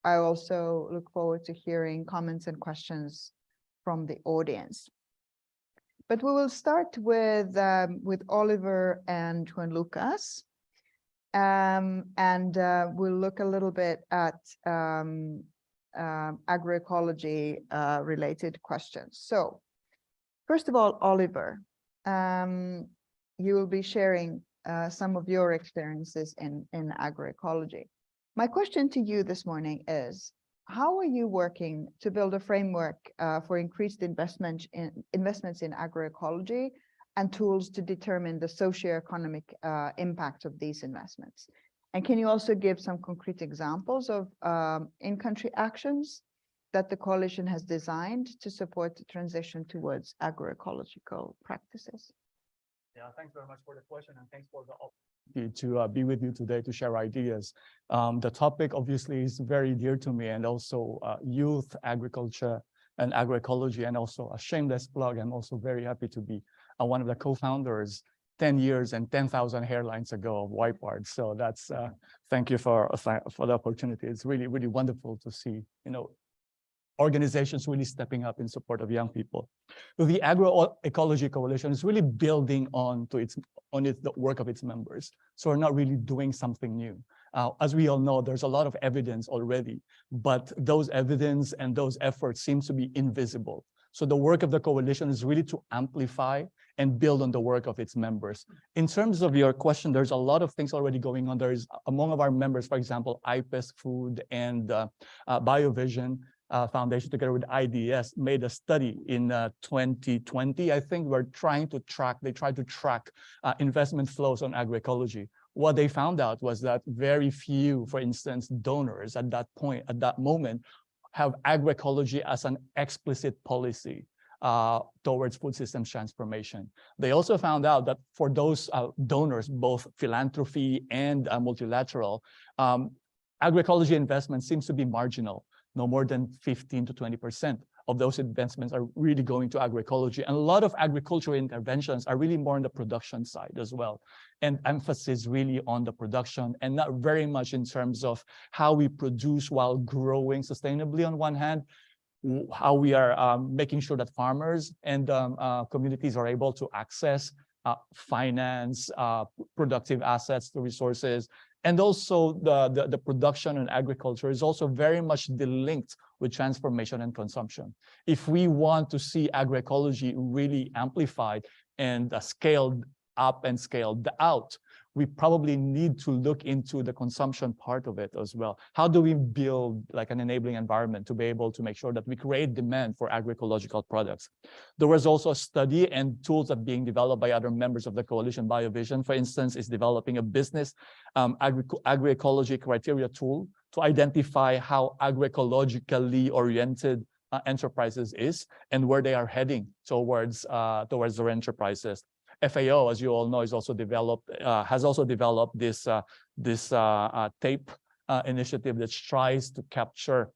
I also look forward to hearing comments and questions from the audience. But we will start with Oliver and Juan Lucas, and we'll look a little bit at agroecology related questions. So, first of all, Oliver, you will be sharing some of your experiences in agroecology. My question to you this morning is, how are you working to build a framework for increased investments in agroecology and tools to determine the socioeconomic impact of these investments? And can you also give some concrete examples of in-country actions that the coalition has designed to support the transition towards agroecological practices? Yeah, thanks very much for the question, and thanks for the opportunity to be with you today to share ideas. The topic obviously is very dear to me, and also youth agriculture and agroecology, and also a shameless plug. I'm also very happy to be one of the co-founders 10 years and 10,000 hairlines ago of IFAD. So that's thank you for the opportunity. It's really, really wonderful to see, organizations really stepping up in support of young people. So the Agroecology Coalition is really building on the work of its members. So we're not really doing something new. As we all know, there's a lot of evidence already, but those evidence and those efforts seem to be invisible. So the work of the coalition is really to amplify and build on the work of its members. In terms of your question, there's a lot of things already going on. There is, among our members, for example, IPES Food and BioVision Foundation, together with IDS, made a study in 2020. I think they tried to track investment flows on agroecology. What they found out was that very few, for instance, donors at that moment, have agroecology as an explicit policy. towards food systems transformation. They also found out that for those donors, both philanthropy and multilateral, agroecology investment seems to be marginal. No more than 15 to 20% of those investments are really going to agroecology. And a lot of agricultural interventions are really more on the production side as well. And emphasis really on the production and not very much in terms of how we produce while growing sustainably on one hand, how we are making sure that farmers and communities are able to access finance, productive assets to resources. And also the production and agriculture is also very much linked with transformation and consumption. If we want to see agroecology really amplified and scaled up and scaled out, we probably need to look into the consumption part of it as well. How do we build like an enabling environment to be able to make sure that we create demand for agroecological products? There was also a study and tools that are being developed by other members of the coalition. BioVision, for instance, is developing a business agroecology criteria tool to identify how agroecologically oriented enterprises is and where they are heading towards their enterprises. FAO, as you all know, has also developed this TAPE initiative that tries to capture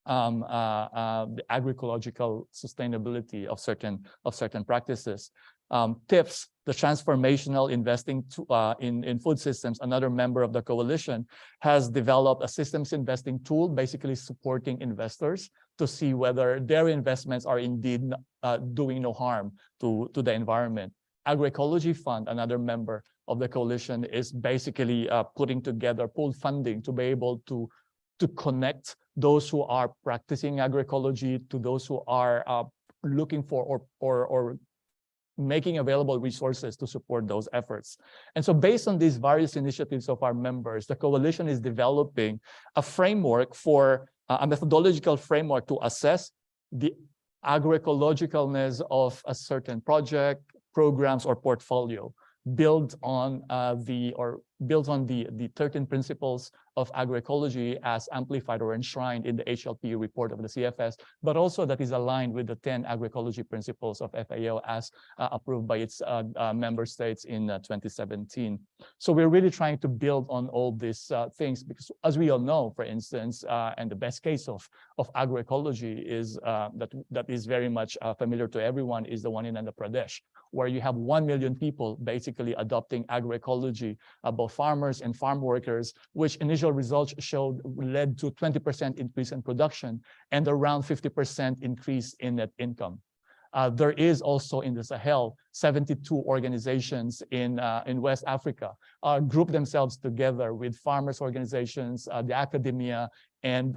the agroecological sustainability of certain practices. TIPS, the transformational investing in food systems, another member of the coalition, has developed a systems investing tool, basically supporting investors to see whether their investments are indeed doing no harm to the environment. Agroecology Fund, another member of the coalition, is basically putting together pooled funding to be able to connect those who are practicing agroecology to those who are looking for or making available resources to support those efforts. And so based on these various initiatives of our members, the coalition is developing a framework for a methodological framework to assess the agroecologicalness of a certain project, programs, or portfolio, built on the 13 principles of agroecology as amplified or enshrined in the HLP report of the CFS, but also that is aligned with the 10 agroecology principles of FAO as approved by its member states in 2017. So we're really trying to build on all these things because, as we all know, for instance, and the best case of agroecology is that is very much familiar to everyone is the one in Andhra Pradesh, where you have 1 million people basically adopting agroecology, both farmers and farm workers, which initial results showed led to 20% increase in production and around 50% increase in net income. There is also in the Sahel, 72 organizations in West Africa group themselves together with farmers organizations, the academia, and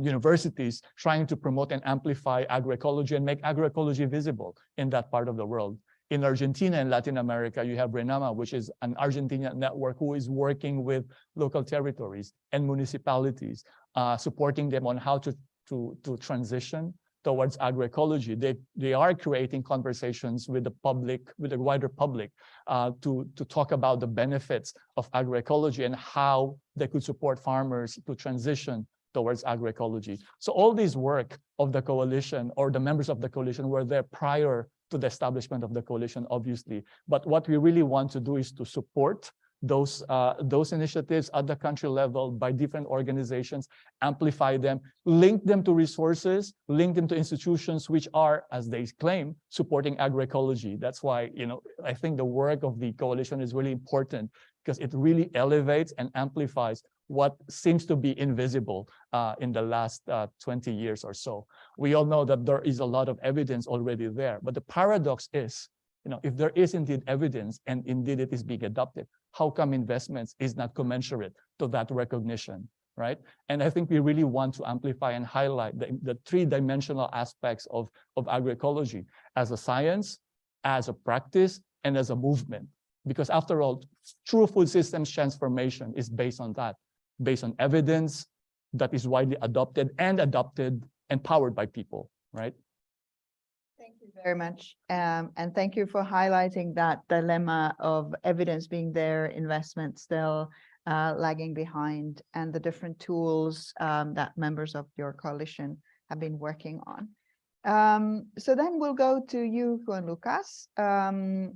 universities trying to promote and amplify agroecology and make agroecology visible in that part of the world. In Argentina and Latin America, you have RENAMA, which is an Argentinian network who is working with local territories and municipalities, supporting them on how to transition towards agroecology. They are creating conversations with the public, with the wider public, to talk about the benefits of agroecology and how they could support farmers to transition towards agroecology. So all this work of the coalition or the members of the coalition were there prior to the establishment of the coalition, obviously. But what we really want to do is to support those initiatives at the country level by different organizations, amplify them, link them to resources, link them to institutions which are, as they claim, supporting agroecology. That's why, I think the work of the coalition is really important because it really elevates and amplifies what seems to be invisible in the last 20 years or so. We all know that there is a lot of evidence already there, but the paradox is, if there is indeed evidence and indeed it is being adopted, how come investments is not commensurate to that recognition, right? And I think we really want to amplify and highlight the three-dimensional aspects of agroecology as a science, as a practice, and as a movement. Because after all, true food systems transformation is based on that, based on evidence that is widely adopted and powered by people, right? Thank you very much. And thank you for highlighting that dilemma of evidence being there, investment still lagging behind, and the different tools that members of your coalition have been working on. So then we'll go to you, Juan Lucas. My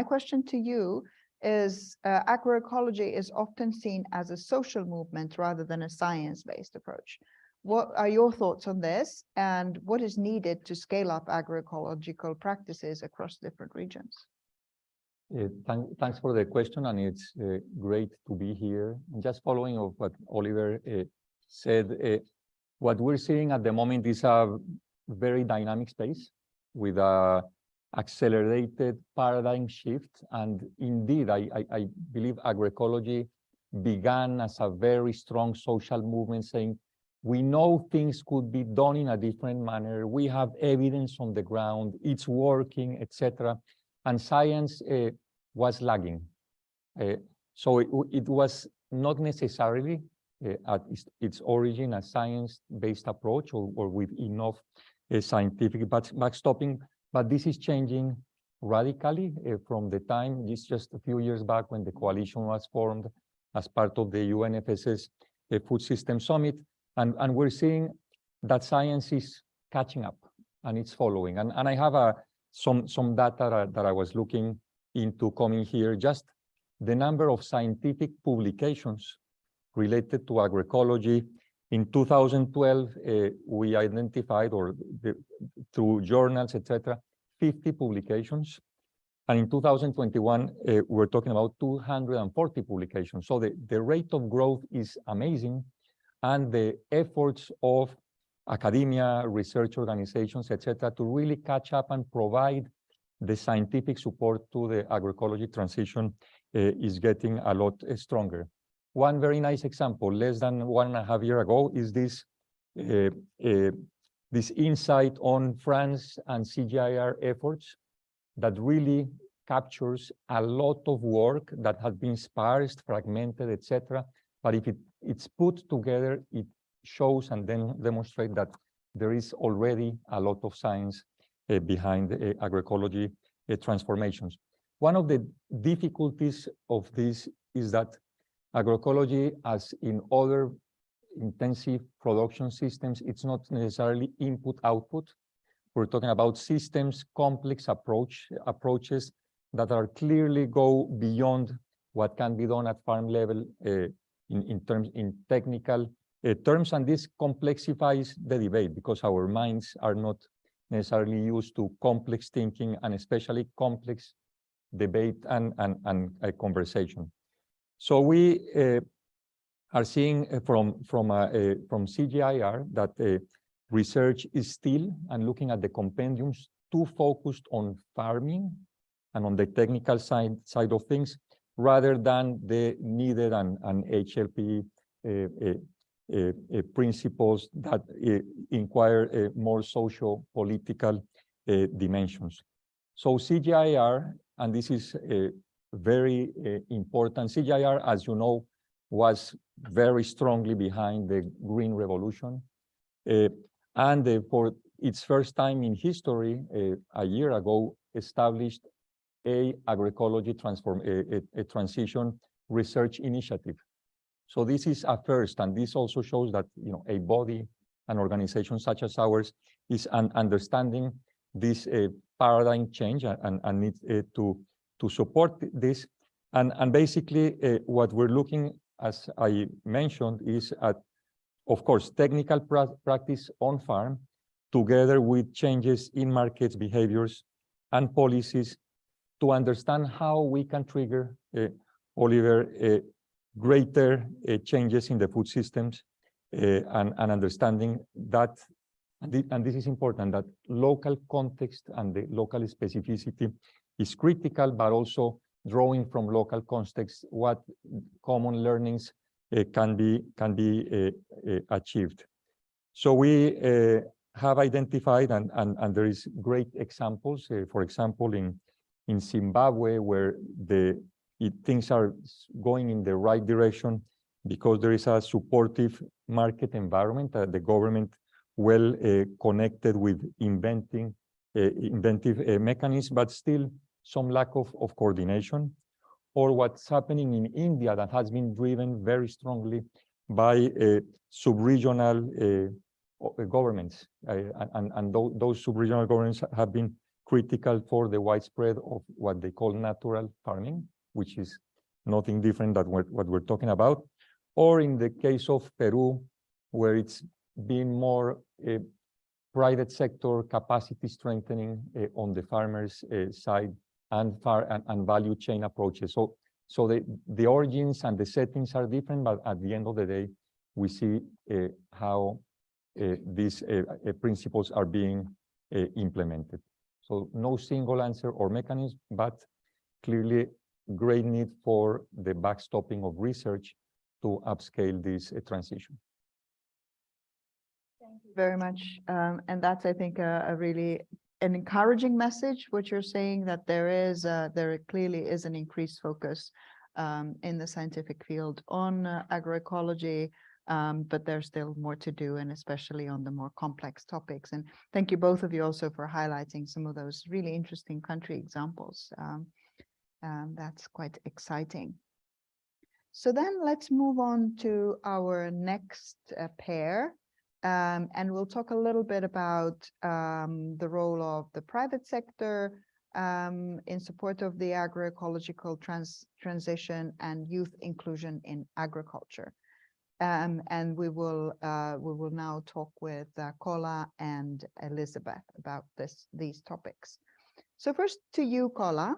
question to you is, agroecology is often seen as a social movement rather than a science-based approach. What are your thoughts on this, and what is needed to scale up agroecological practices across different regions? Thanks for the question, and it's great to be here. And just following of what Oliver said, what we're seeing at the moment is a very dynamic space with a accelerated paradigm shift. And indeed, I believe agroecology began as a very strong social movement saying, we know things could be done in a different manner. We have evidence on the ground, it's working, etc. And science was lagging. So it was not necessarily at its origin a science-based approach or with enough scientific backstopping, but this is changing radically from the time, just a few years back when the coalition was formed as part of the UNFSS Food System Summit, and we're seeing that science is catching up and it's following. And I have some data that I was looking into coming here, just the number of scientific publications related to agroecology. In 2012, we identified, through journals, etc., 50 publications. And in 2021, we're talking about 240 publications. So the rate of growth is amazing. And the efforts of academia, research organizations, etc., to really catch up and provide the scientific support to the agroecology transition is getting a lot stronger. One very nice example, less than 1.5 years ago, is this insight on France and CGIAR efforts that really captures a lot of work that has been sparse, fragmented, etc. But if it's put together, it shows and then demonstrates that there is already a lot of science behind agroecology transformations. One of the difficulties of this is that agroecology, as in other intensive production systems, it's not necessarily input-output. We're talking about systems, complex approaches that are clearly go beyond what can be done at farm level in technical terms, and this complexifies the debate because our minds are not necessarily used to complex thinking and especially complex debate and conversation. So we are seeing from CGIAR that research is still, and looking at the compendiums, too focused on farming and on the technical side of things, rather than the needed and HLP principles that inquire more socio-political dimensions. So CGIAR, and this is very important, CGIAR, as you know, was very strongly behind the Green Revolution. And for its first time in history, a year ago, established a agroecology transition research initiative. So this is a first, and this also shows that a body, an organization such as ours, is understanding this paradigm change and needs to support this. And basically, what we're looking, as I mentioned, is at, of course, technical practice on farm, together with changes in markets, behaviors, and policies, to understand how we can trigger, Oliver, greater changes in the food systems, and understanding that, and this is important, that local context and the local specificity is critical, but also drawing from local context what common learnings can be achieved. So we have identified, and there is great examples, for example, in Zimbabwe, where things are going in the right direction because there is a supportive market environment, the government well connected with inventive mechanisms, but still some lack of coordination. Or what's happening in India that has been driven very strongly by sub-regional governments, those sub-regional governments have been critical for the widespread of what they call natural farming, which is nothing different than what we're talking about. Or in the case of Peru, where it's been more private sector capacity strengthening on the farmers' side and value chain approaches. So the origins and the settings are different, but at the end of the day, we see how these principles are being implemented. So no single answer or mechanism, but clearly great need for the backstopping of research to upscale this transition. Thank you very much. And that's, I think, a really an encouraging message, what you're saying, that there clearly is an increased focus in the scientific field on agroecology, but there's still more to do, and especially on the more complex topics. And thank you both of you also for highlighting some of those really interesting country examples. That's quite exciting. So then let's move on to our next pair. And we'll talk a little bit about the role of the private sector in support of the agroecological transition and youth inclusion in agriculture. And we will now talk with Kola and Elizabeth about these topics. So first to you, Kola.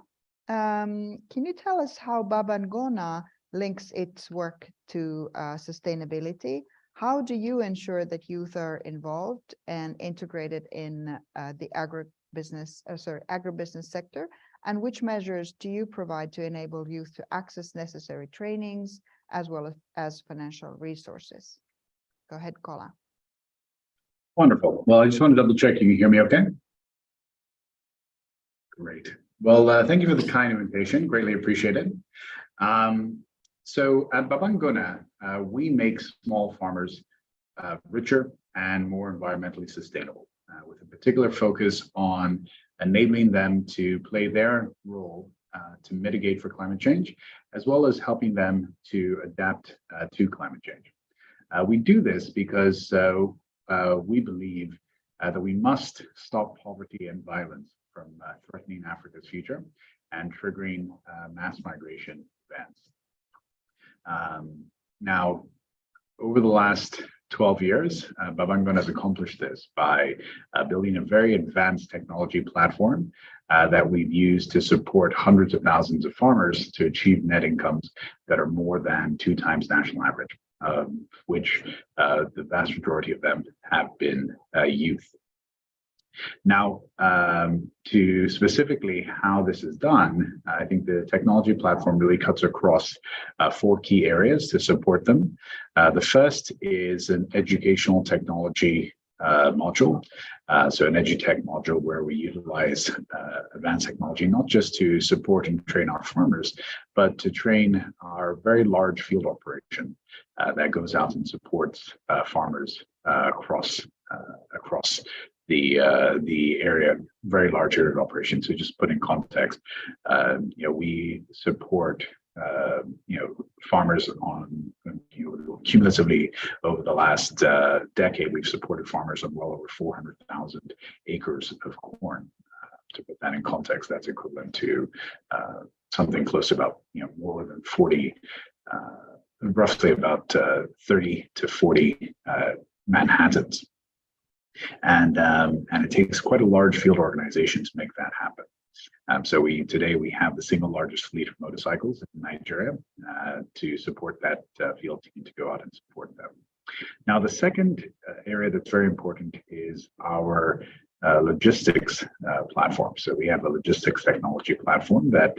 Can you tell us how Babangona links its work to sustainability? How do you ensure that youth are involved and integrated in the agribusiness sector? And which measures do you provide to enable youth to access necessary trainings as well as financial resources? Go ahead, Kola. Wonderful. Well, I just want to double check. You can hear me okay? Great. Well, thank you for the kind invitation. Greatly appreciated. So at Babangona, we make small farmers richer and more environmentally sustainable, with a particular focus on enabling them to play their role to mitigate for climate change, as well as helping them to adapt to climate change. We do this because we believe that we must stop poverty and violence from threatening Africa's future and triggering mass migration events. Now, over the last 12 years, Babangona has accomplished this by building a very advanced technology platform that we've used to support hundreds of thousands of farmers to achieve net incomes that are more than 2 times national average, which the vast majority of them have been youth. Now, to specifically how this is done, I think the technology platform really cuts across 4 key areas to support them. The first is an educational technology module, so an edutech module where we utilize advanced technology, not just to support and train our farmers, but to train our very large field operation that goes out and supports farmers across the area, very large area of operation. So just put in context, we support farmers on cumulatively over the last decade. We've supported farmers on well over 400,000 acres of corn. To put that in context, that's equivalent to something close to about more than 40, roughly about 30 to 40 Manhattans. And it takes quite a large field organization to make that happen. So today we have the single largest fleet of motorcycles in Nigeria to support that field team to go out and support them. Now, the second area that's very important is our logistics platform. So we have a logistics technology platform that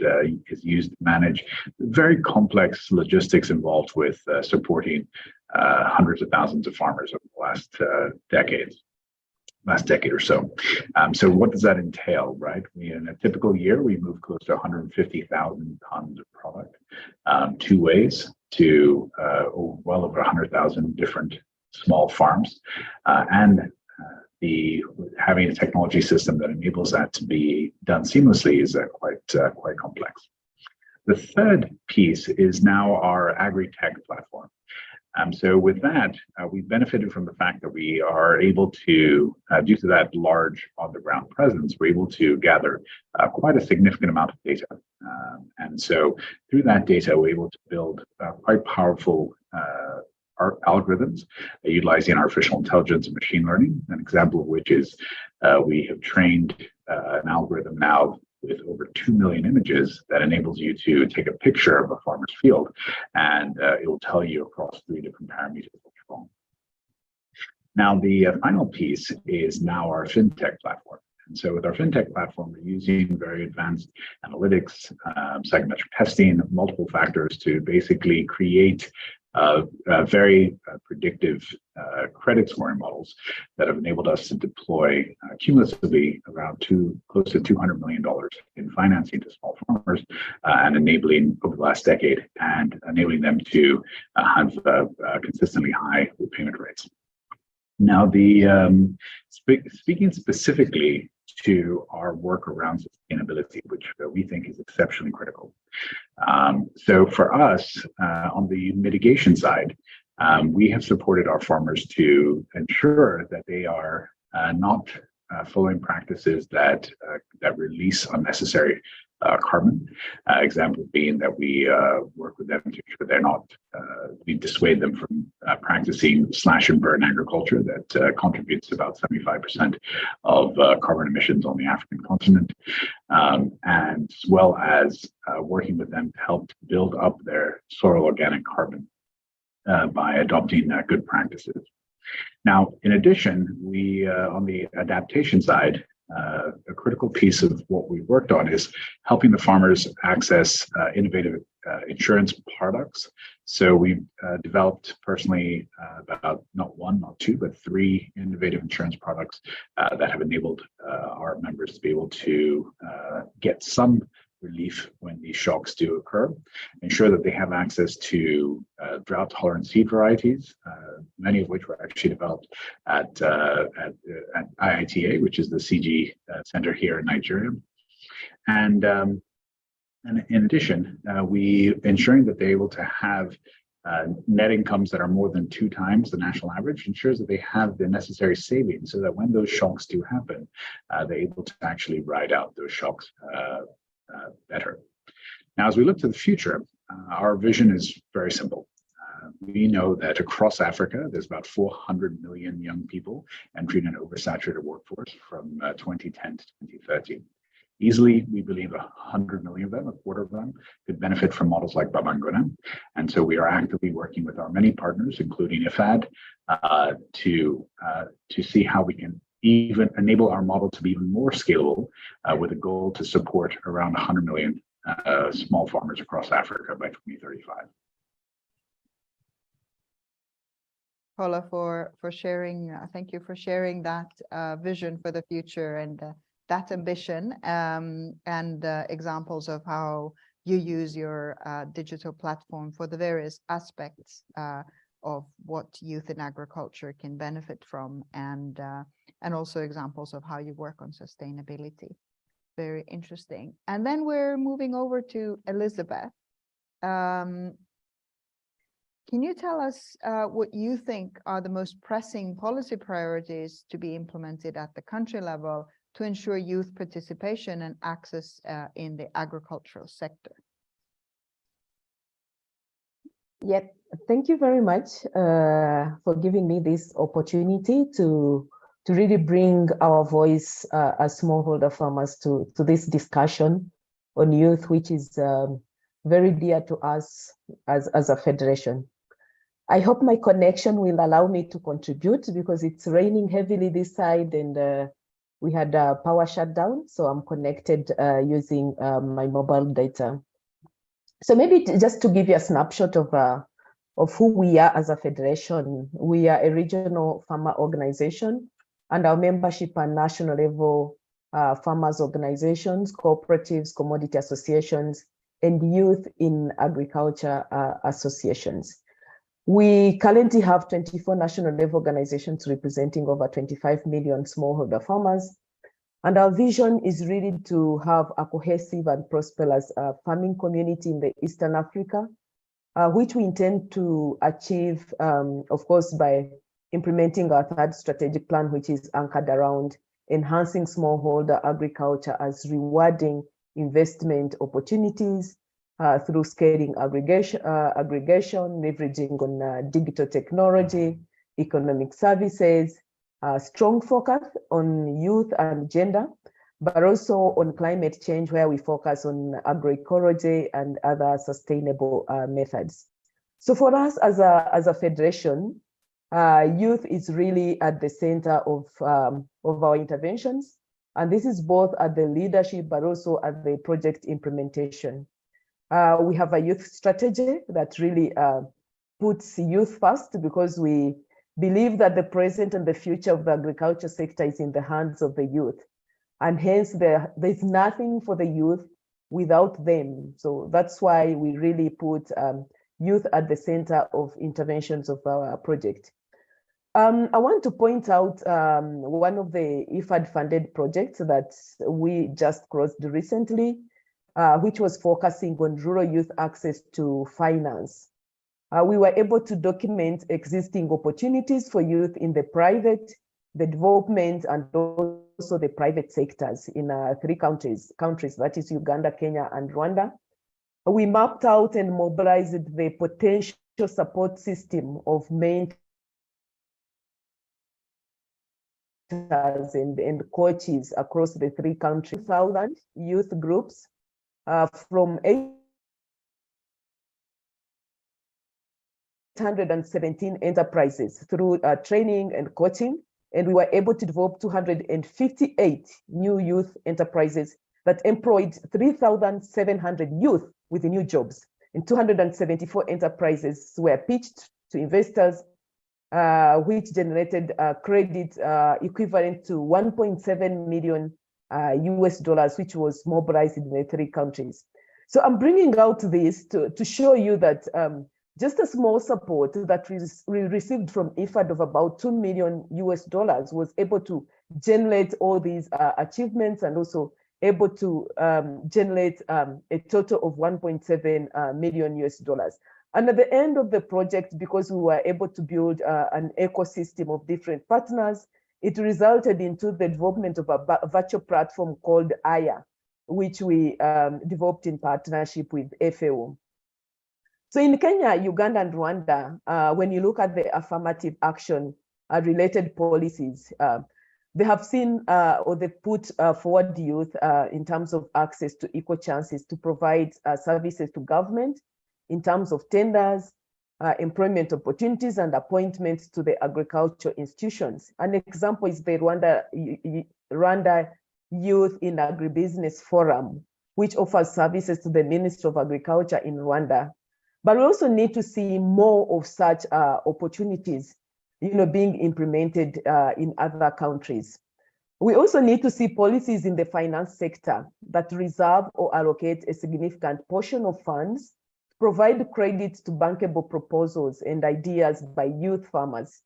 is used to manage very complex logistics involved with supporting hundreds of thousands of farmers over the last decade or so. So what does that entail, right? In a typical year, we move close to 150,000 tons of product 2 ways to well over 100,000 different small farms. And having a technology system that enables that to be done seamlessly is quite complex. The third piece is now our agri-tech platform. So with that, we benefited from the fact that we are able to, due to that large on-the-ground presence, we're able to gather quite a significant amount of data. And so through that data, we're able to build quite powerful algorithms utilizing artificial intelligence and machine learning, an example of which is we have trained an algorithm now with over 2 million images that enables you to take a picture of a farmer's field, and it will tell you across 3 different parameters what's wrong. Now, the final piece is now our fintech platform. And so with our fintech platform, we're using very advanced analytics, psychometric testing, multiple factors to basically create very predictive credit scoring models that have enabled us to deploy cumulatively around close to $200 million in financing to small farmers and enabling over the last decade and enabling them to have consistently high repayment rates. Now, the speaking specifically to our work around sustainability, which we think is exceptionally critical. So for us, on the mitigation side, we have supported our farmers to ensure that they are not following practices that release unnecessary carbon. Example being that we work with them to ensure they're not, we dissuade them from practicing slash and burn agriculture that contributes to about 75% of carbon emissions on the African continent, and as well as working with them to help build up their soil organic carbon by adopting good practices. Now, in addition, we on the adaptation side, a critical piece of what we worked on is helping the farmers access innovative insurance products. So we've developed personally about not 1, not 2, but 3 innovative insurance products that have enabled our members to be able to get some relief when these shocks do occur, ensure that they have access to drought-tolerant seed varieties, many of which were actually developed at IITA, which is the CG center here in Nigeria. And in addition, we ensuring that they're able to have net incomes that are more than 2 times the national average ensures that they have the necessary savings so that when those shocks do happen, they're able to actually ride out those shocks better. Now, as we look to the future, our vision is very simple. We know that across Africa, there's about 400 million young people entering an oversaturated workforce from 2010 to 2030. Easily, we believe 100 million of them, a quarter of them, could benefit from models like Babangona. And so we are actively working with our many partners, including IFAD, to see how we can even enable our model to be even more scalable with a goal to support around 100 million small farmers across Africa by 2035. Paula, for sharing, thank you for sharing that vision for the future and that ambition and examples of how you use your digital platform for the various aspects of what youth in agriculture can benefit from, and also examples of how you work on sustainability. Very interesting. And then we're moving over to Elizabeth. Can you tell us what you think are the most pressing policy priorities to be implemented at the country level to ensure youth participation and access in the agricultural sector? Yeah, thank you very much for giving me this opportunity to really bring our voice as smallholder farmers to this discussion on youth, which is very dear to us as a federation. I hope my connection will allow me to contribute because it's raining heavily this side and we had a power shutdown, so I'm connected using my mobile data. So maybe just to give you a snapshot of who we are as a federation, we are a regional farmer organization, and our membership are national level farmers organizations, cooperatives, commodity associations, and youth in agriculture associations. We currently have 24 national level organizations representing over 25 million smallholder farmers. And our vision is really to have a cohesive and prosperous farming community in the Eastern Africa, which we intend to achieve, of course, by implementing our third strategic plan, which is anchored around enhancing smallholder agriculture as rewarding investment opportunities through scaling aggregation, leveraging on digital technology, economic services, strong focus on youth and gender, but also on climate change, where we focus on agroecology and other sustainable methods. So for us as a federation, youth is really at the center of our interventions. And this is both at the leadership, but also at the project implementation. We have a youth strategy that really puts youth first, because we believe that the present and the future of the agriculture sector is in the hands of the youth. And hence there's nothing for the youth without them. So that's why we really put youth at the center of interventions of our project. I want to point out one of the IFAD funded projects that we just closed recently, which was focusing on rural youth access to finance. We were able to document existing opportunities for youth in the private, the development, and also the private sectors in 3 countries, that is Uganda, Kenya, and Rwanda. We mapped out and mobilized the potential support system of mentors and coaches across the 3 countries, 1,000 youth groups from 817 enterprises through training and coaching. And we were able to develop 258 new youth enterprises that employed 3,700 youth with new jobs. And 274 enterprises were pitched to investors, which generated credit equivalent to $1.7 million US, which was mobilized in the 3 countries. So I'm bringing out this to show you that just a small support that we received from IFAD of about $2 million US was able to generate all these achievements, and also able to generate a total of $1.7 million US. And at the end of the project, because we were able to build an ecosystem of different partners, it resulted into the development of a virtual platform called Aya, which we developed in partnership with FAO. So in Kenya, Uganda, and Rwanda, when you look at the affirmative action related policies, they have seen or they put forward youth in terms of access to equal chances to provide services to government in terms of tenders, employment opportunities, and appointments to the agricultural institutions. An example is the Rwanda Youth in Agribusiness Forum, which offers services to the Ministry of Agriculture in Rwanda. But we also need to see more of such opportunities, being implemented in other countries. We also need to see policies in the finance sector that reserve or allocate a significant portion of funds, provide credit to bankable proposals and ideas by youth farmers.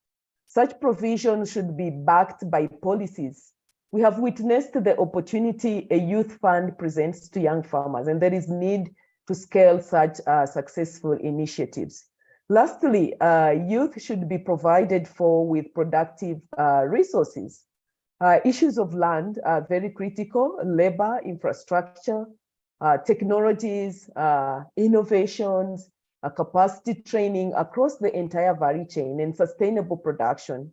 Such provisions should be backed by policies. We have witnessed the opportunity a youth fund presents to young farmers, and there is need to scale such successful initiatives. Lastly, youth should be provided for with productive resources. Issues of land are very critical: labor, infrastructure, technologies, innovations, capacity training across the entire value chain, and sustainable production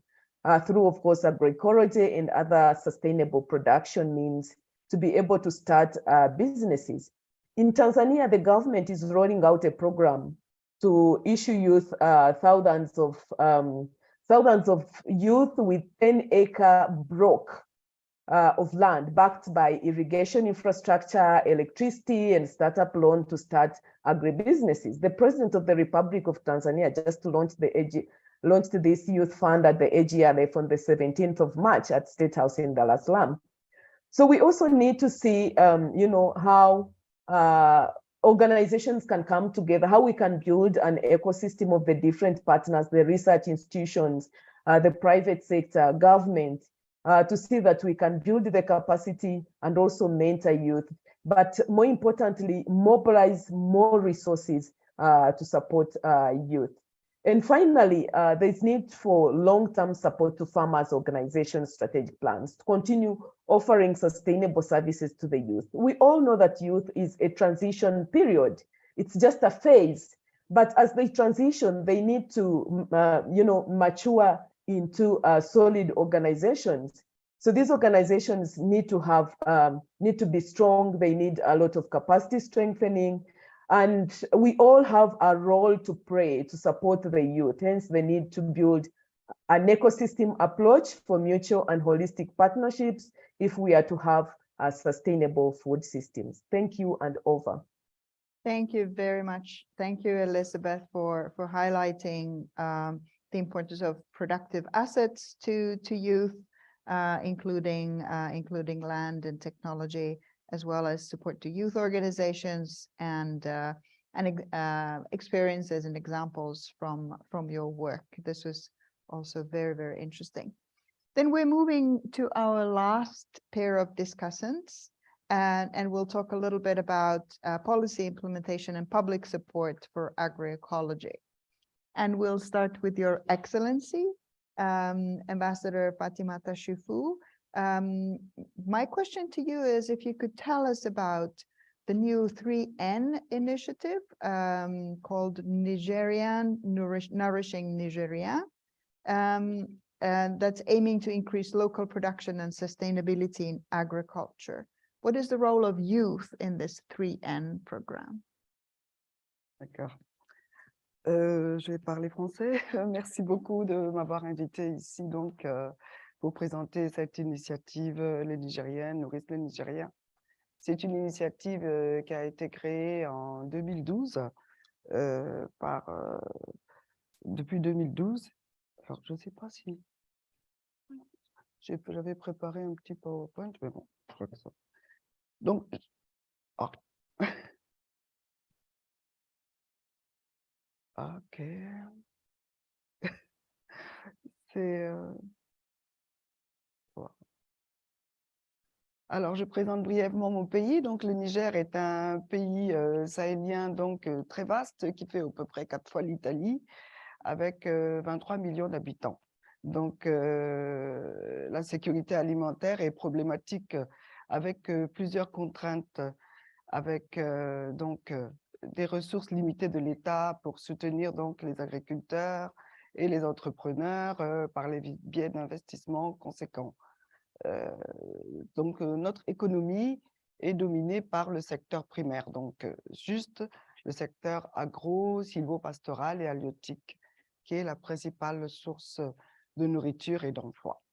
through, of course, agroecology and other sustainable production means to be able to start businesses. In Tanzania, the government is rolling out a program to issue youth thousands of youth with 10-acre block of land backed by irrigation infrastructure, electricity, and startup loan to start agribusinesses. The President of the Republic of Tanzania just launched this youth fund at the AGRF on the 17th of March at State House in Dar es Salaam. So we also need to see, how organizations can come together, how we can build an ecosystem of the different partners, the research institutions, the private sector, government, to see that we can build the capacity and also mentor youth, but more importantly, mobilize more resources to support youth. And finally, there's need for long-term support to farmers' organization strategic plans to continue offering sustainable services to the youth. We all know that youth is a transition period. It's just a phase, but as they transition, they need to, mature into solid organizations. So these organizations need to be strong. They need a lot of capacity strengthening. And we all have a role to play to support the youth. Hence, they need to build an ecosystem approach for mutual and holistic partnerships if we are to have sustainable food systems. Thank you, and over. Thank you very much. Thank you, Elizabeth, for highlighting the importance of productive assets to youth, including land and technology, as well as support to youth organizations and experiences and examples from your work. This was also very, very interesting. Then we're moving to our last pair of discussants, and we'll talk a little bit about policy implementation and public support for agroecology. And we'll start with Your Excellency, Ambassador Fatimata Shufu. My question to you is if you could tell us about the new 3N initiative called Nourishing Nigeria, and that's aiming to increase local production and sustainability in agriculture. What is the role of youth in this 3N program? D'accord. Je vais parler français. Merci beaucoup de m'avoir invité ici donc pour présenter cette initiative Les Nigériennes nourrissent les Nigériens. C'est une initiative qui a été créée en 2012 depuis 2012. Alors je ne sais pas si j'avais préparé un petit PowerPoint, mais bon, je crois que ça. Donc, oh. Ok. C'est voilà. Alors, je présente brièvement mon pays. Donc, le Niger est un pays sahélien donc très vaste qui fait à peu près 4 fois l'Italie, avec 23 millions d'habitants. Donc, la sécurité alimentaire est problématique avec plusieurs contraintes, avec des ressources limitées de l'État pour soutenir donc les agriculteurs et les entrepreneurs par les biais d'investissements conséquents. Donc, notre économie est dominée par le secteur primaire, donc juste le secteur agro, sylvo-pastoral et halieutique, qui est la principale source de nourriture et d'emploi.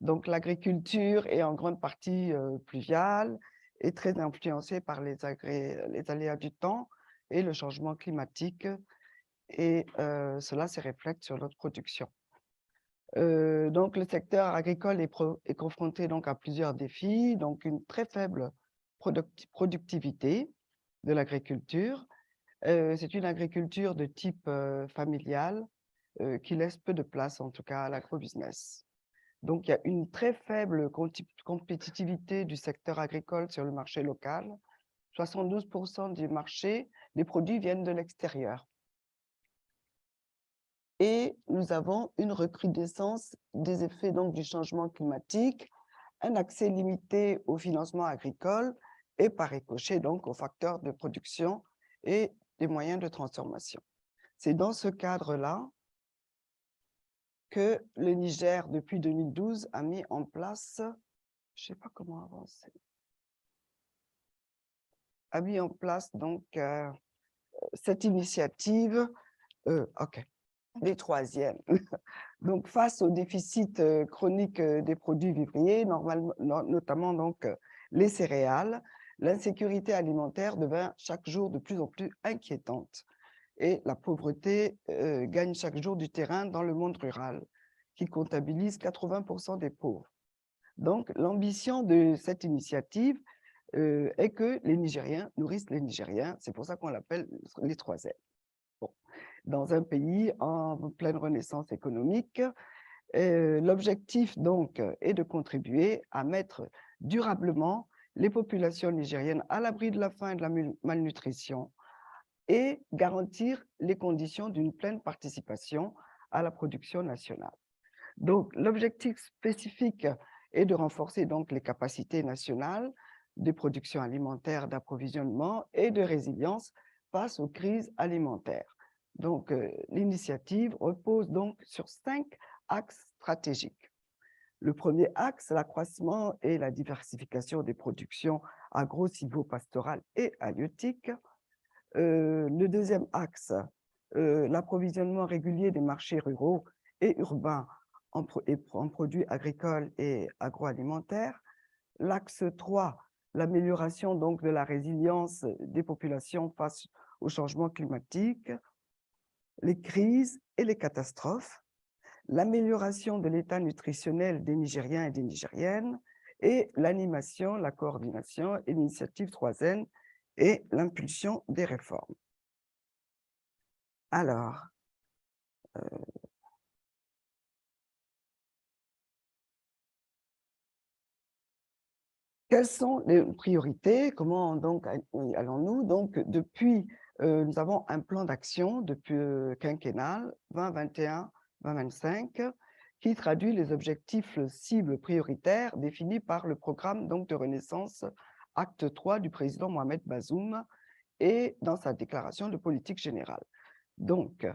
Donc, l'agriculture est en grande partie pluviale et très influencée par les aléas du temps et le changement climatique, et cela se reflète sur notre production. Donc, le secteur agricole est confronté donc à plusieurs défis, donc une très faible productivité de l'agriculture. C'est une agriculture de type familial qui laisse peu de place, en tout cas, à l'agrobusiness. Donc, il y a une très faible compétitivité du secteur agricole sur le marché local. 72% du marché, les produits viennent de l'extérieur. Et nous avons une recrudescence des effets donc, du changement climatique, un accès limité au financement agricole et par ricochet donc aux facteurs de production et des moyens de transformation. C'est dans ce cadre-là que le Niger, depuis 2012, a mis en place, je ne sais pas comment avancer, a mis en place donc cette initiative, les troisièmes. Donc, face au déficit chronique des produits vivriers, notamment donc les céréales, l'insécurité alimentaire devint chaque jour de plus en plus inquiétante. Et la pauvreté gagne chaque jour du terrain dans le monde rural, qui comptabilise 80% des pauvres. Donc, l'ambition de cette initiative est que les Nigériens nourrissent les Nigériens. C'est pour ça qu'on l'appelle les 3 M. Bon. Dans un pays en pleine renaissance économique, l'objectif donc est de contribuer à mettre durablement les populations nigériennes à l'abri de la faim et de la malnutrition, et garantir les conditions d'une pleine participation à la production nationale. Donc, l'objectif spécifique est de renforcer donc les capacités nationales de production alimentaire, d'approvisionnement et de résilience face aux crises alimentaires. Donc, l'initiative repose donc sur 5 axes stratégiques. Le premier axe, l'accroissement et la diversification des productions agro-silvopastorales et halieutiques. Le deuxième axe, l'approvisionnement régulier des marchés ruraux et urbains en produits agricoles et agroalimentaires. L'axe 3, l'amélioration donc de la résilience des populations face au changement climatique, les crises et les catastrophes, l'amélioration de l'état nutritionnel des Nigériens et des Nigériennes, et l'animation, la coordination et l'initiative 3N et l'impulsion des réformes. Alors, quelles sont les priorités? Comment donc allons-nous? Donc, depuis, nous avons un plan d'action depuis quinquennal 2021-2025 qui traduit les objectifs cibles prioritaires définis par le programme donc, de renaissance acte 3 du président Mohamed Bazoum et dans sa déclaration de politique générale. Donc,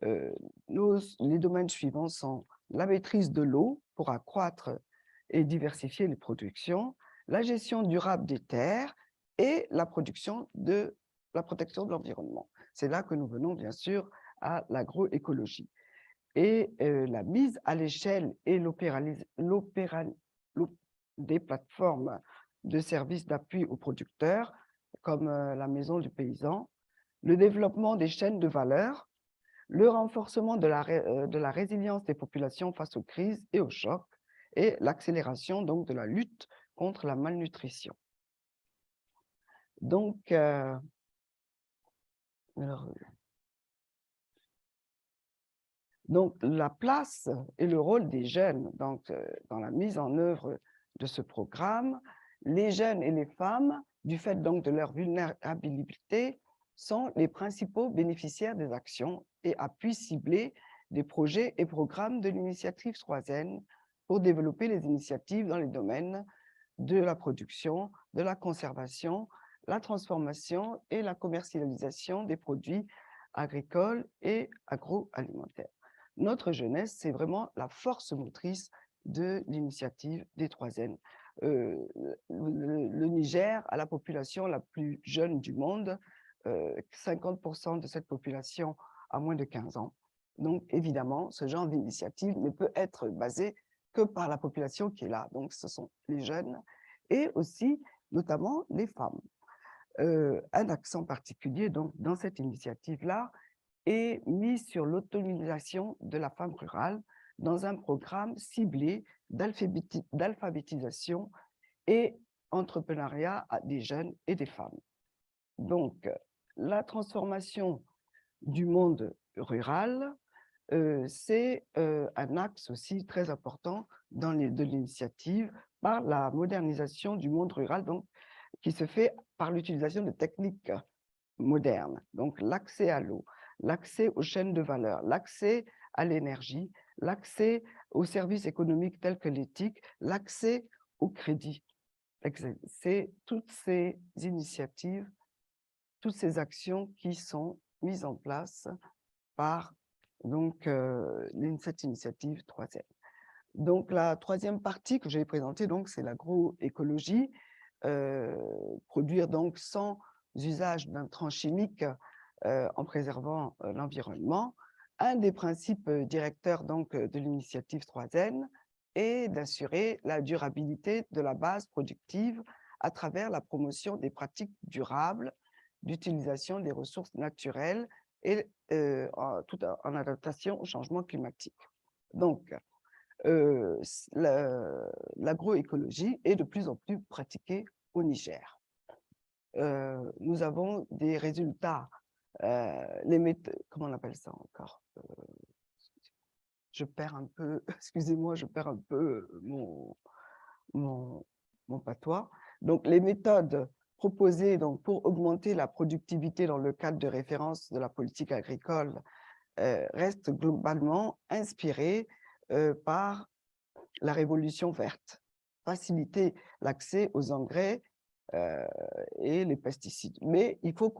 les domaines suivants sont la maîtrise de l'eau pour accroître et diversifier les productions, la gestion durable des terres et la protection de l'environnement. C'est là que nous venons bien sûr à l'agroécologie. Et la mise à l'échelle et des plateformes de services d'appui aux producteurs, comme la Maison du Paysan, le développement des chaînes de valeur, le renforcement de la résilience des populations face aux crises et aux chocs, et l'accélération donc de la lutte contre la malnutrition. Donc, la place et le rôle des jeunes donc, dans la mise en œuvre de ce programme, les jeunes et les femmes, du fait donc de leur vulnérabilité, sont les principaux bénéficiaires des actions et appuis ciblés des projets et programmes de l'initiative 3N pour développer les initiatives dans les domaines de la production, de la conservation, la transformation et la commercialisation des produits agricoles et agroalimentaires. Notre jeunesse, c'est vraiment la force motrice de l'initiative des 3N. Le Niger a la population la plus jeune du monde, 50% de cette population a moins de 15 ans. Donc, évidemment, ce genre d'initiative ne peut être basé que par la population qui est là. Donc, ce sont les jeunes et aussi, notamment, les femmes. Un accent particulier donc, dans cette initiative-là est mis sur l'autonomisation de la femme rurale dans un programme ciblé d'alphabétisation et entrepreneuriat des jeunes et des femmes. Donc, la transformation du monde rural, c'est un axe aussi très important de l'initiative par la modernisation du monde rural, donc, qui se fait par l'utilisation de techniques modernes. Donc, l'accès à l'eau, l'accès aux chaînes de valeur, l'accès à l'énergie, l'accès aux services économiques tels que l'éthique, l'accès au crédit. C'est toutes ces initiatives, toutes ces actions qui sont mises en place par donc, cette initiative 3N. Donc, la troisième partie que je vais présenter, c'est l'agroécologie, produire donc sans usage d'intrants chimiques en préservant l'environnement. Un des principes directeurs donc, de l'initiative 3N est d'assurer la durabilité de la base productive à travers la promotion des pratiques durables d'utilisation des ressources naturelles et tout en adaptation au changement climatique. Donc, l'agroécologie est de plus en plus pratiquée au Niger. Nous avons des résultats, comment on appelle ça encore? Je perds un peu, excusez-moi, je perds un peu mon patois. Donc, les méthodes proposés donc, pour augmenter la productivité dans le cadre de référence de la politique agricole restent globalement inspirés par la révolution verte, faciliter l'accès aux engrais et les pesticides. Mais il faut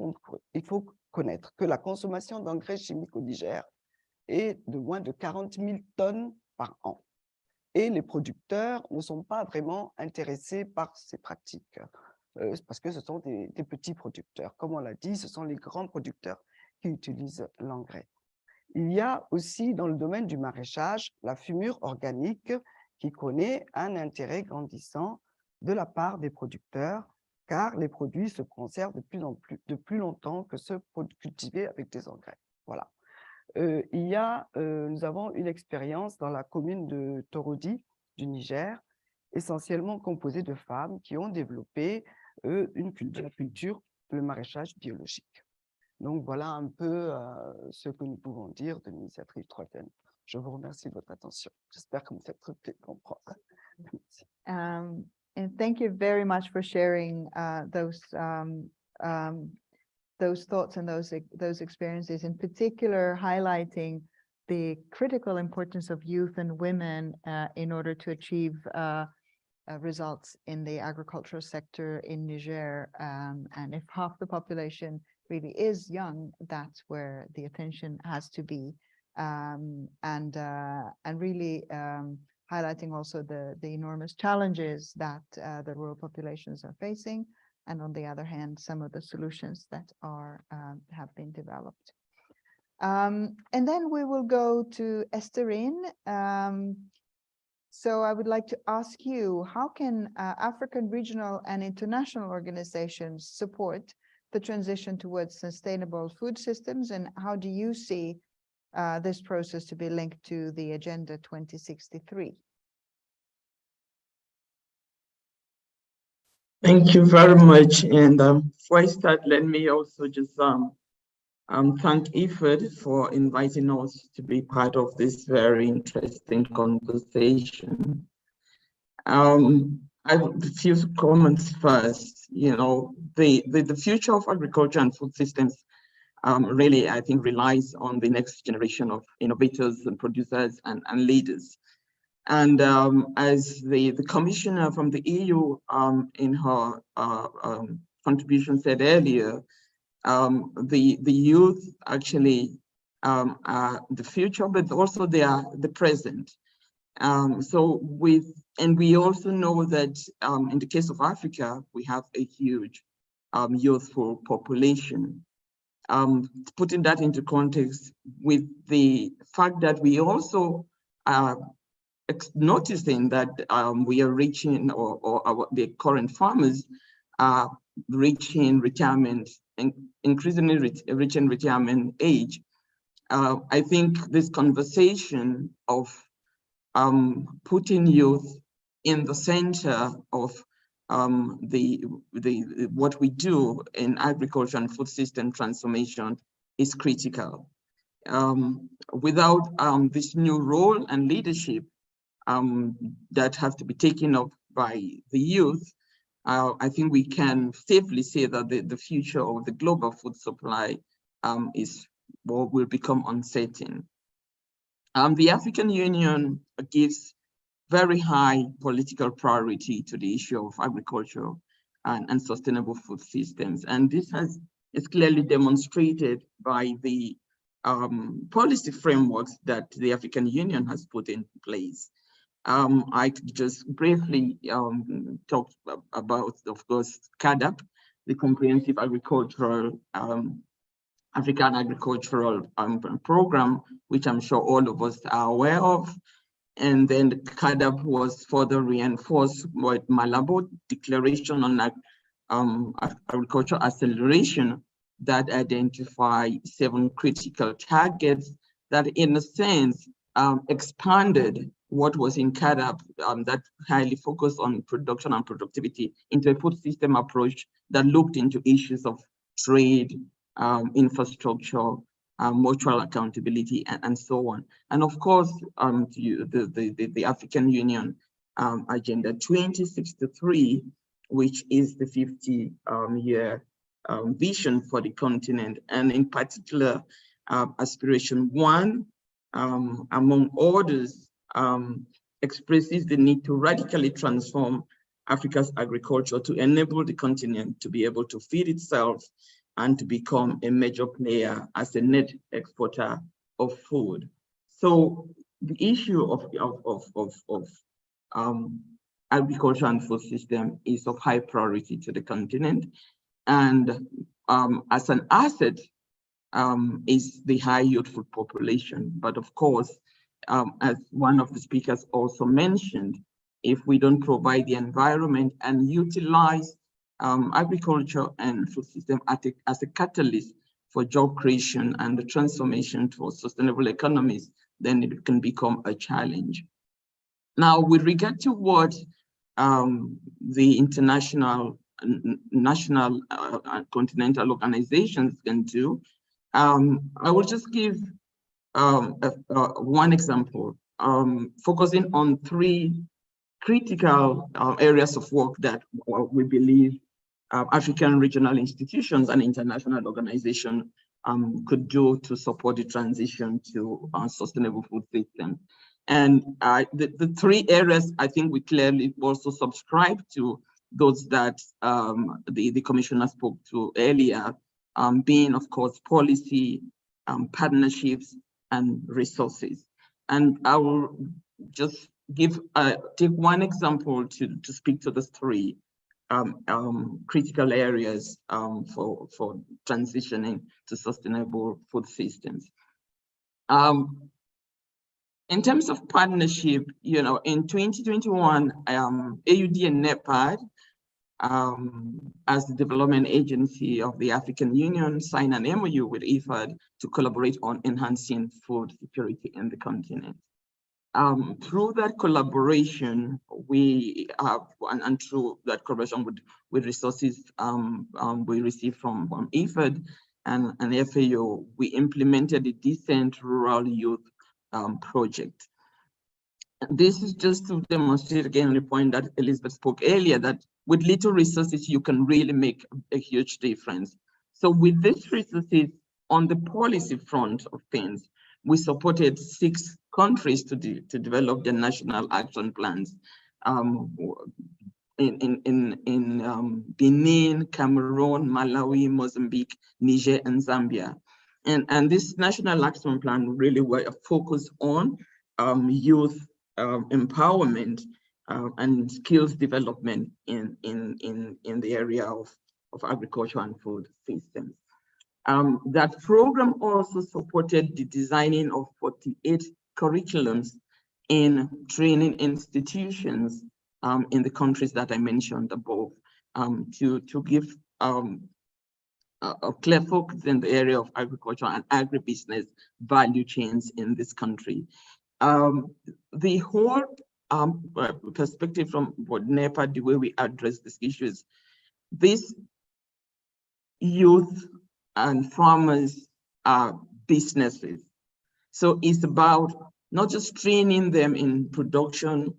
connaître que la consommation d'engrais chimiques au Niger est de moins de 40 000 tonnes par an. Et les producteurs ne sont pas vraiment intéressés par ces pratiques, parce que ce sont des petits producteurs. Comme on l'a dit, ce sont les grands producteurs qui utilisent l'engrais. Il y a aussi dans le domaine du maraîchage la fumure organique qui connaît un intérêt grandissant de la part des producteurs, car les produits se conservent de plus longtemps que ceux cultivés avec des engrais. Voilà. Nous avons une expérience dans la commune de Torodi du Niger, essentiellement composée de femmes qui ont développé la culture, le maraîchage biologique. Donc voilà un peu ce que nous pouvons dire de l'initiative 3N. Je vous remercie de votre attention. J'espère que vous faites comprendre. And thank you very much for sharing those thoughts and those experiences, in particular highlighting the critical importance of youth and women in order to achieve results in the agricultural sector in Niger. And if half the population really is young, that's where the attention has to be. And really highlighting also the enormous challenges that the rural populations are facing, and on the other hand, some of the solutions that have been developed. And then we will go to Estherine. So I would like to ask you, how can African regional and international organizations support the transition towards sustainable food systems, and how do you see this process to be linked to the Agenda 2063? Thank you very much. And before I start, let me also just thank IFAD for inviting us to be part of this very interesting conversation. I have a few comments first. You know, the future of agriculture and food systems really, I think, relies on the next generation of innovators and producers and leaders. And as the commissioner from the EU in her contribution said earlier, the youth actually are the future, but also they are the present. And we also know that in the case of Africa, we have a huge youthful population. Putting that into context with the fact that we also are noticing that we are reaching, or the current farmers are reaching retirement, and increasingly reaching retirement age. I think this conversation of putting youth in the center of what we do in agriculture and food system transformation is critical. Without this new role and leadership that have to be taken up by the youth, I think we can safely say that the future of the global food supply will become uncertain. The African Union gives very high political priority to the issue of agriculture and sustainable food systems. And this is clearly demonstrated by the policy frameworks that the African Union has put in place. I could just briefly talk about, of course, CAADP, the Comprehensive Agricultural African Agricultural Program, which I'm sure all of us are aware of. And then the CAADP was further reinforced with Malabo Declaration on Agricultural Acceleration that identify 7 critical targets that, in a sense, expanded what was in CAADP that highly focused on production and productivity into a food system approach that looked into issues of trade, infrastructure, mutual accountability, and so on. And of course, the African Union Agenda 2063 which is the 50-year vision for the continent, and in particular, aspiration 1, among others, expresses the need to radically transform Africa's agriculture to enable the continent to be able to feed itself and to become a major player as a net exporter of food. So the issue of agriculture and food system is of high priority to the continent. And as an asset is the high youthful population. But of course, as one of the speakers also mentioned, if we don't provide the environment and utilize agriculture and food system as a catalyst for job creation and the transformation towards sustainable economies, then it can become a challenge. Now, with regard to what the international, national, continental organizations can do, I will just give one example, focusing on 3 critical areas of work that we believe African regional institutions and international organizations could do to support the transition to sustainable food systems. And the 3 areas I think we clearly also subscribe to, those that the commissioner spoke to earlier, being of course policy, partnerships, and resources. And I will just take one example to speak to the 3 critical areas for transitioning to sustainable food systems. In terms of partnership, you know, in 2021, AUD and NEPAD, as the development agency of the African Union, signed an MOU with IFAD to collaborate on enhancing food security in the continent. Through that collaboration, we have, and through that collaboration with resources we received from IFAD and FAO, we implemented a decent rural youth project. This is just to demonstrate again the point that Elizabeth spoke earlier, that with little resources, you can really make a huge difference. So with these resources on the policy front of things, we supported 6 countries to develop their national action plans in Benin, Cameroon, Malawi, Mozambique, Niger, and Zambia. And this national action plan really were focused on youth empowerment and skills development in the area of agriculture and food systems. That program also supported the designing of 48 curriculums in training institutions in the countries that I mentioned above, to give a clear focus in the area of agriculture and agribusiness value chains in this country. The whole perspective from what NEPA, the way we address these issues, these youth and farmers are businesses. So it's about not just training them in production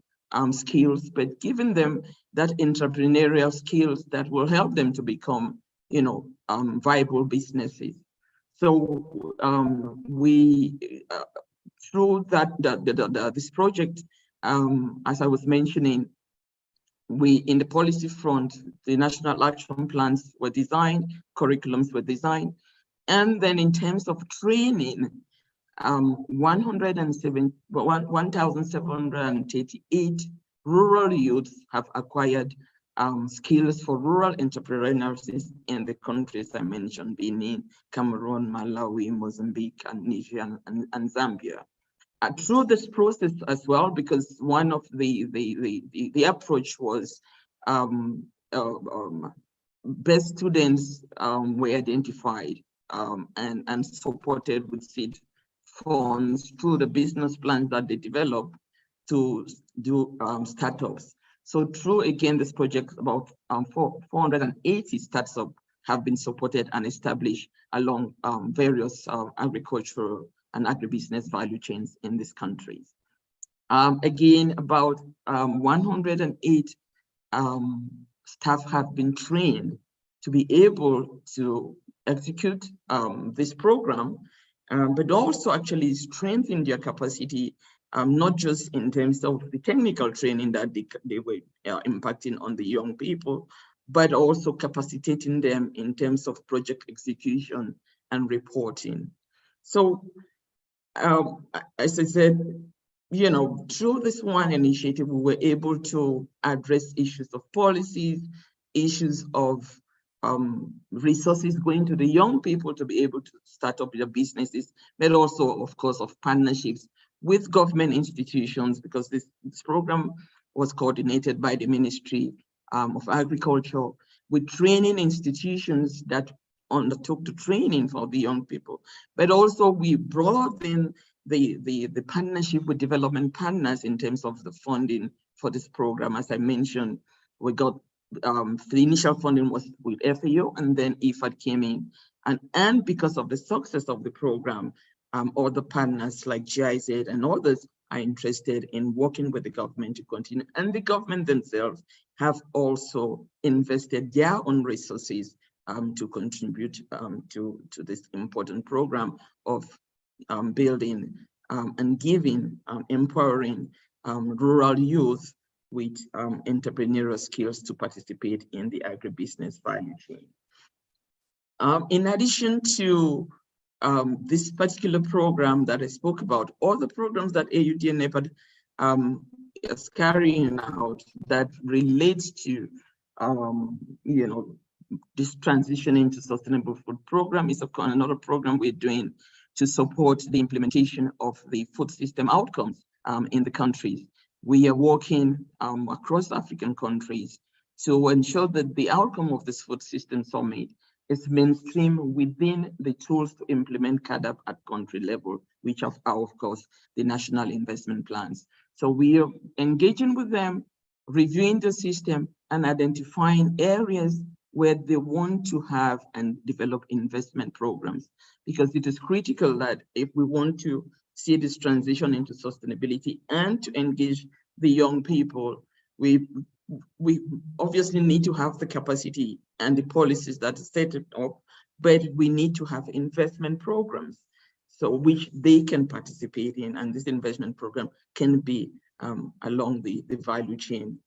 skills, but giving them that entrepreneurial skills that will help them to become, you know, viable businesses. So we, through that, this project, as I was mentioning, we, in the policy front, the national action plans were designed, curriculums were designed, and then in terms of training, 1,738 rural youths have acquired skills for rural entrepreneurship in the countries I mentioned: Benin, Cameroon, Malawi, Mozambique, and Niger, and Zambia. Through this process as well, because one of the approach was best students were identified and supported with seed funds through the business plans that they developed to do startups. So through, again, this project, about 480 startups have been supported and established along various agricultural and agribusiness value chains in these countries. Again, about 108 staff have been trained to be able to execute this program, but also actually strengthen their capacity, not just in terms of the technical training that they were impacting on the young people, but also capacitating them in terms of project execution and reporting. So, as I said, you know, through this one initiative, we were able to address issues of policies, issues of resources going to the young people to be able to start up their businesses, but also, of course, of partnerships with government institutions, because this program was coordinated by the Ministry of Agriculture, with training institutions that undertook the training for the young people. But also we brought in the partnership with development partners in terms of the funding for this program. As I mentioned, we got the initial funding was with FAO, and then IFAD came in. And because of the success of the program, other partners like GIZ and others are interested in working with the government to continue. And the government themselves have also invested their own resources to contribute to this important program of building and giving, empowering rural youth with entrepreneurial skills to participate in the agribusiness value chain. In addition to this particular program that I spoke about, all the programs that AUD and IFAD is carrying out that relates to, you know, this transition into sustainable food program is another program we're doing to support the implementation of the food system outcomes in the countries. We are working across African countries to ensure that the outcome of this food system summit is mainstream within the tools to implement CAADP at country level, which are, of course, the national investment plans. So we are engaging with them, reviewing the system, and identifying areas where they want to have and develop investment programs, because it is critical that if we want to see this transition into sustainability and to engage the young people, we obviously need to have the capacity and the policies that set it up, but we need to have investment programs so which they can participate in, and this investment program can be along the value chain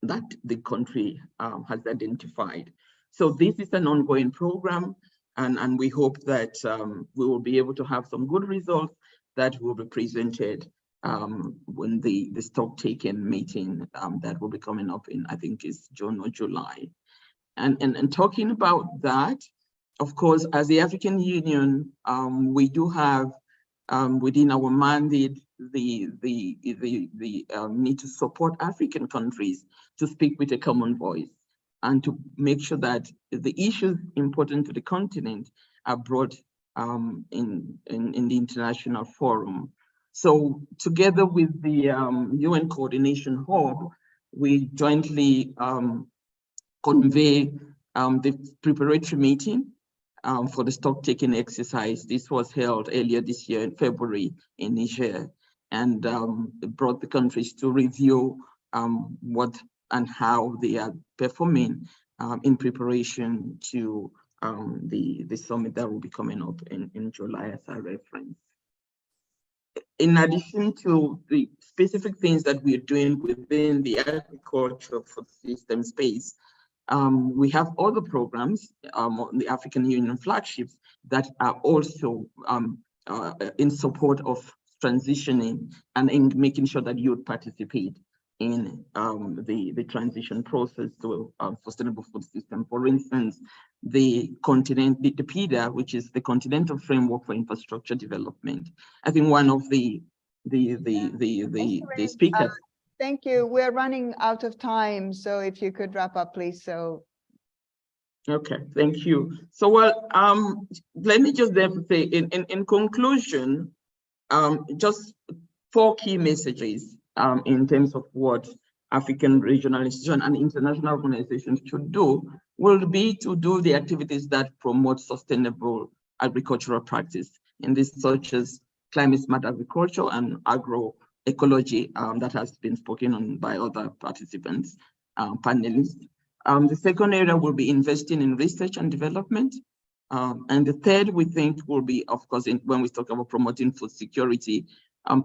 that the country has identified. So this is an ongoing program, and we hope that we will be able to have some good results that will be presented when the stock taking meeting that will be coming up in, I think is June or July. And talking about that, of course, as the African Union, we do have within our mandate the need to support African countries to speak with a common voice and to make sure that the issues important to the continent are brought in the international forum. So together with the UN Coordination Hub, we jointly convey the preparatory meeting for the stock taking exercise. This was held earlier this year in February in Niger, and brought the countries to review what and how they are performing in preparation to the summit that will be coming up in July, as I referenced. In addition to the specific things that we are doing within the agriculture food system space, we have other programs on the African Union flagships that are also in support of transitioning and in making sure that youth participate in the transition process to a sustainable food system. For instance, the PIDA, which is the Continental Framework for Infrastructure Development. I think one of the speakers. Thank you. We're running out of time, so if you could wrap up, please. So. Okay, thank you. So, well, let me just therefore say, in conclusion, just 4 key messages in terms of what African regional institutions and international organizations should do will be to do the activities that promote sustainable agricultural practice in this, such as climate smart agriculture and agroecology that has been spoken on by other participants. panelists. The second area will be investing in research and development. And the third, we think, will be, of course, when we talk about promoting food security,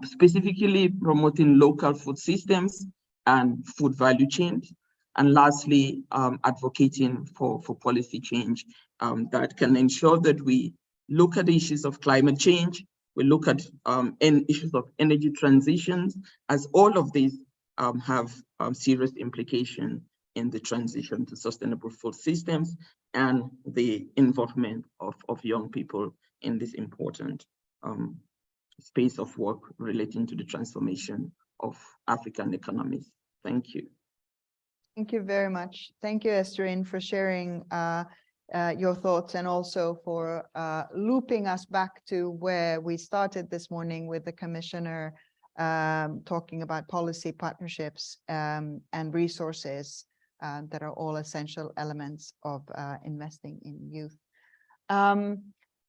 specifically promoting local food systems and food value chains. And lastly, advocating for policy change that can ensure that we look at the issues of climate change, we look at issues of energy transitions, as all of these have serious implications in the transition to sustainable food systems and the involvement of young people in this important space of work relating to the transformation of African economies. Thank you. Thank you very much. Thank you, Estherine, for sharing your thoughts and also for looping us back to where we started this morning with the Commissioner talking about policy partnerships and resources that are all essential elements of investing in youth.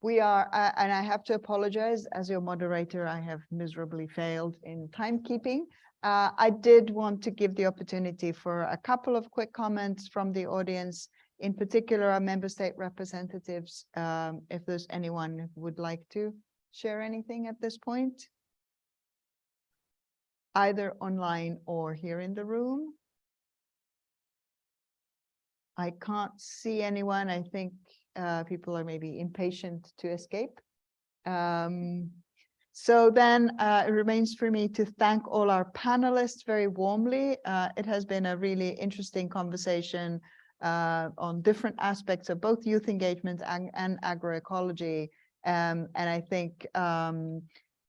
We are, and I have to apologize, as your moderator, I have miserably failed in timekeeping. I did want to give the opportunity for a couple of quick comments from the audience, in particular our member state representatives, if there's anyone who would like to share anything at this point, either online or here in the room. I can't see anyone. I think people are maybe impatient to escape. So then it remains for me to thank all our panelists very warmly. It has been a really interesting conversation on different aspects of both youth engagement and agroecology. And I think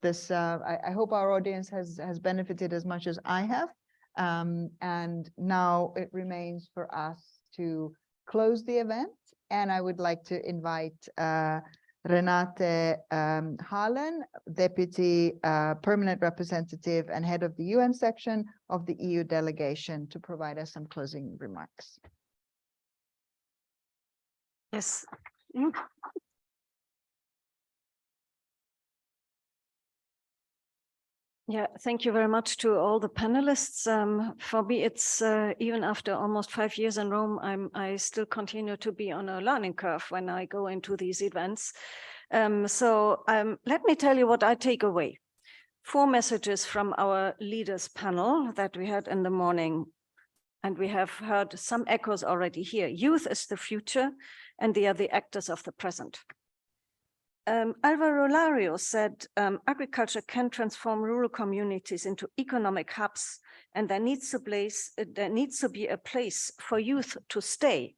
this, I hope our audience has benefited as much as I have. And now it remains for us to close the event. And I would like to invite Renate Halen, Deputy Permanent Representative and Head of the UN section of the EU delegation, to provide us some closing remarks. Yes. Yeah, thank you very much to all the panelists. For me, it's even after almost 5 years in Rome, I still continue to be on a learning curve when I go into these events. So let me tell you what I take away. 4 messages from our leaders panel that we had in the morning. And we have heard some echoes already here. Youth is the future, and they are the actors of the present. Alvaro Lario said agriculture can transform rural communities into economic hubs, and there needs to be a place for youth to stay.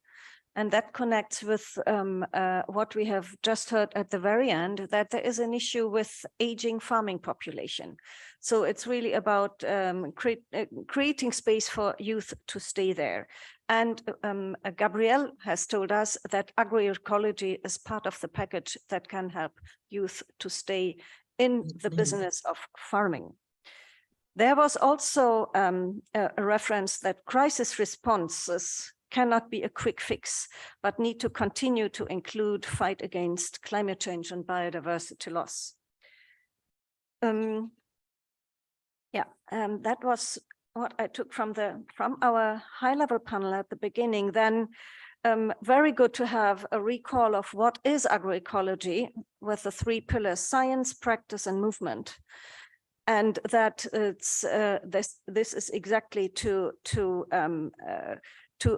And that connects with what we have just heard at the very end, that there is an issue with aging farming population. So it's really about creating space for youth to stay there. And Gabriel has told us that agroecology is part of the package that can help youth to stay in the business of farming. There was also a reference that crisis responses cannot be a quick fix, but need to continue to include fight against climate change and biodiversity loss. That was what I took from our high-level panel at the beginning. Then very good to have a recall of what is agroecology with the 3 pillars: science, practice, and movement. And that it's this is exactly to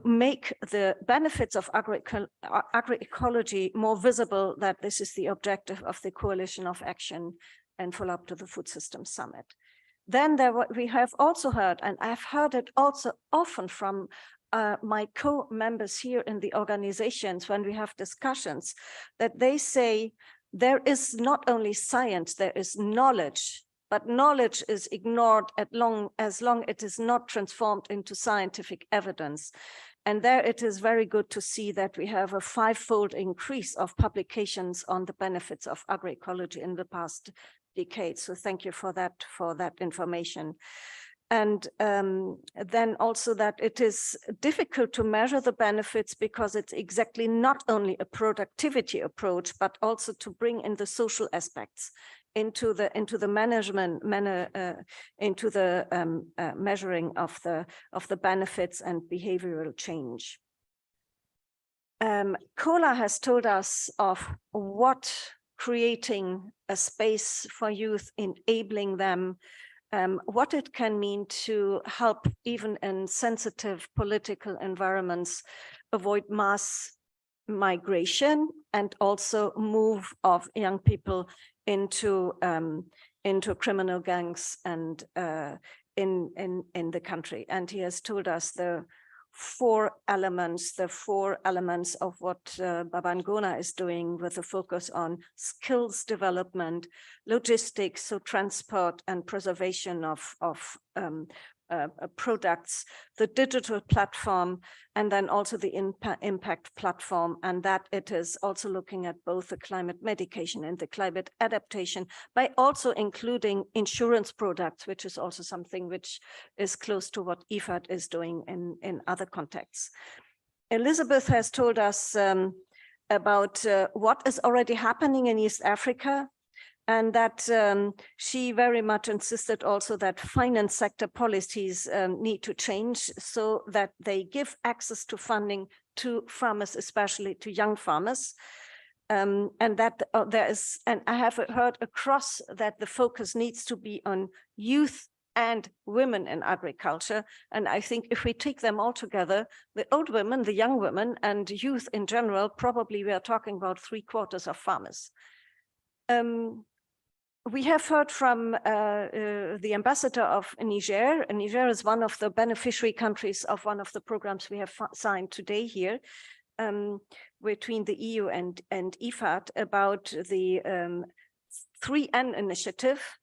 make the benefits of agroecology more visible, that this is the objective of the Coalition of Action and follow-up to the Food Systems Summit. Then we have also heard, and I've heard it also often from my co-members here in the organizations when we have discussions, that they say there is not only science, there is knowledge, but knowledge is ignored as long it is not transformed into scientific evidence. And there it is very good to see that we have a 5-fold increase of publications on the benefits of agroecology in the past decade. So thank you for that information. And then also that it is difficult to measure the benefits because it's exactly not only a productivity approach, but also to bring in the social aspects into the management into the measuring of the benefits and behavioral change. Kola has told us of what creating a space for youth, enabling them, what it can mean to help even in sensitive political environments avoid mass migration and also move of young people into criminal gangs and in the country. And he has told us the four elements of what Babangona is doing, with a focus on skills development, logistics, so transport and preservation of products, the digital platform, and then also the impact platform, and that it is also looking at both the climate mitigation and the climate adaptation by also including insurance products, which is also something which is close to what IFAD is doing in other contexts. Elizabeth has told us about what is already happening in East Africa, and that she very much insisted also that finance sector policies need to change so that they give access to funding to farmers, especially to young farmers. And that there is, and I have heard across that the focus needs to be on youth and women in agriculture. And I think if we take them all together, the old women, the young women, and youth in general, probably we are talking about 3/4 of farmers. We have heard from the ambassador of Niger. Niger is one of the beneficiary countries of one of the programs we have signed today here between the EU and IFAD about the 3N initiative,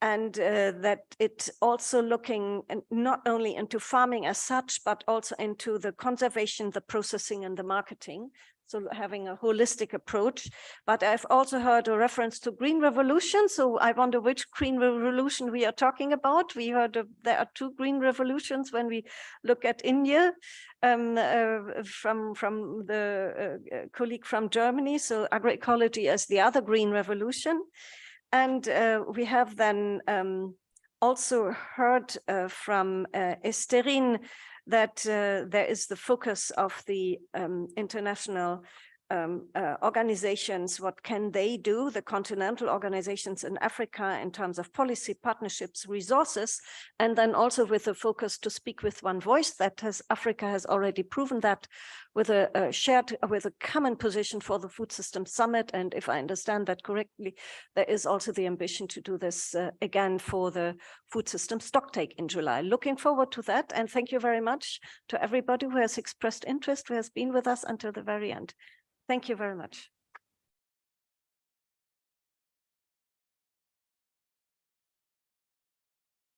and that it also looking not only into farming as such, but also into the conservation, the processing and the marketing. So having a holistic approach. But I've also heard a reference to Green Revolution. So I wonder which Green Revolution we are talking about. We heard there are 2 Green Revolutions when we look at India from the colleague from Germany. So agroecology as the other Green Revolution. And we have then also heard from Esterine that there is the focus of the international organizations, what can they do, the continental organizations in Africa in terms of policy, partnerships, resources, and then also with a focus to speak with one voice that Africa has already proven that with a common position for the Food System Summit. And if I understand that correctly, there is also the ambition to do this again for the Food System Stocktake in July. Looking forward to that. And thank you very much to everybody who has expressed interest, who has been with us until the very end. Thank you very much.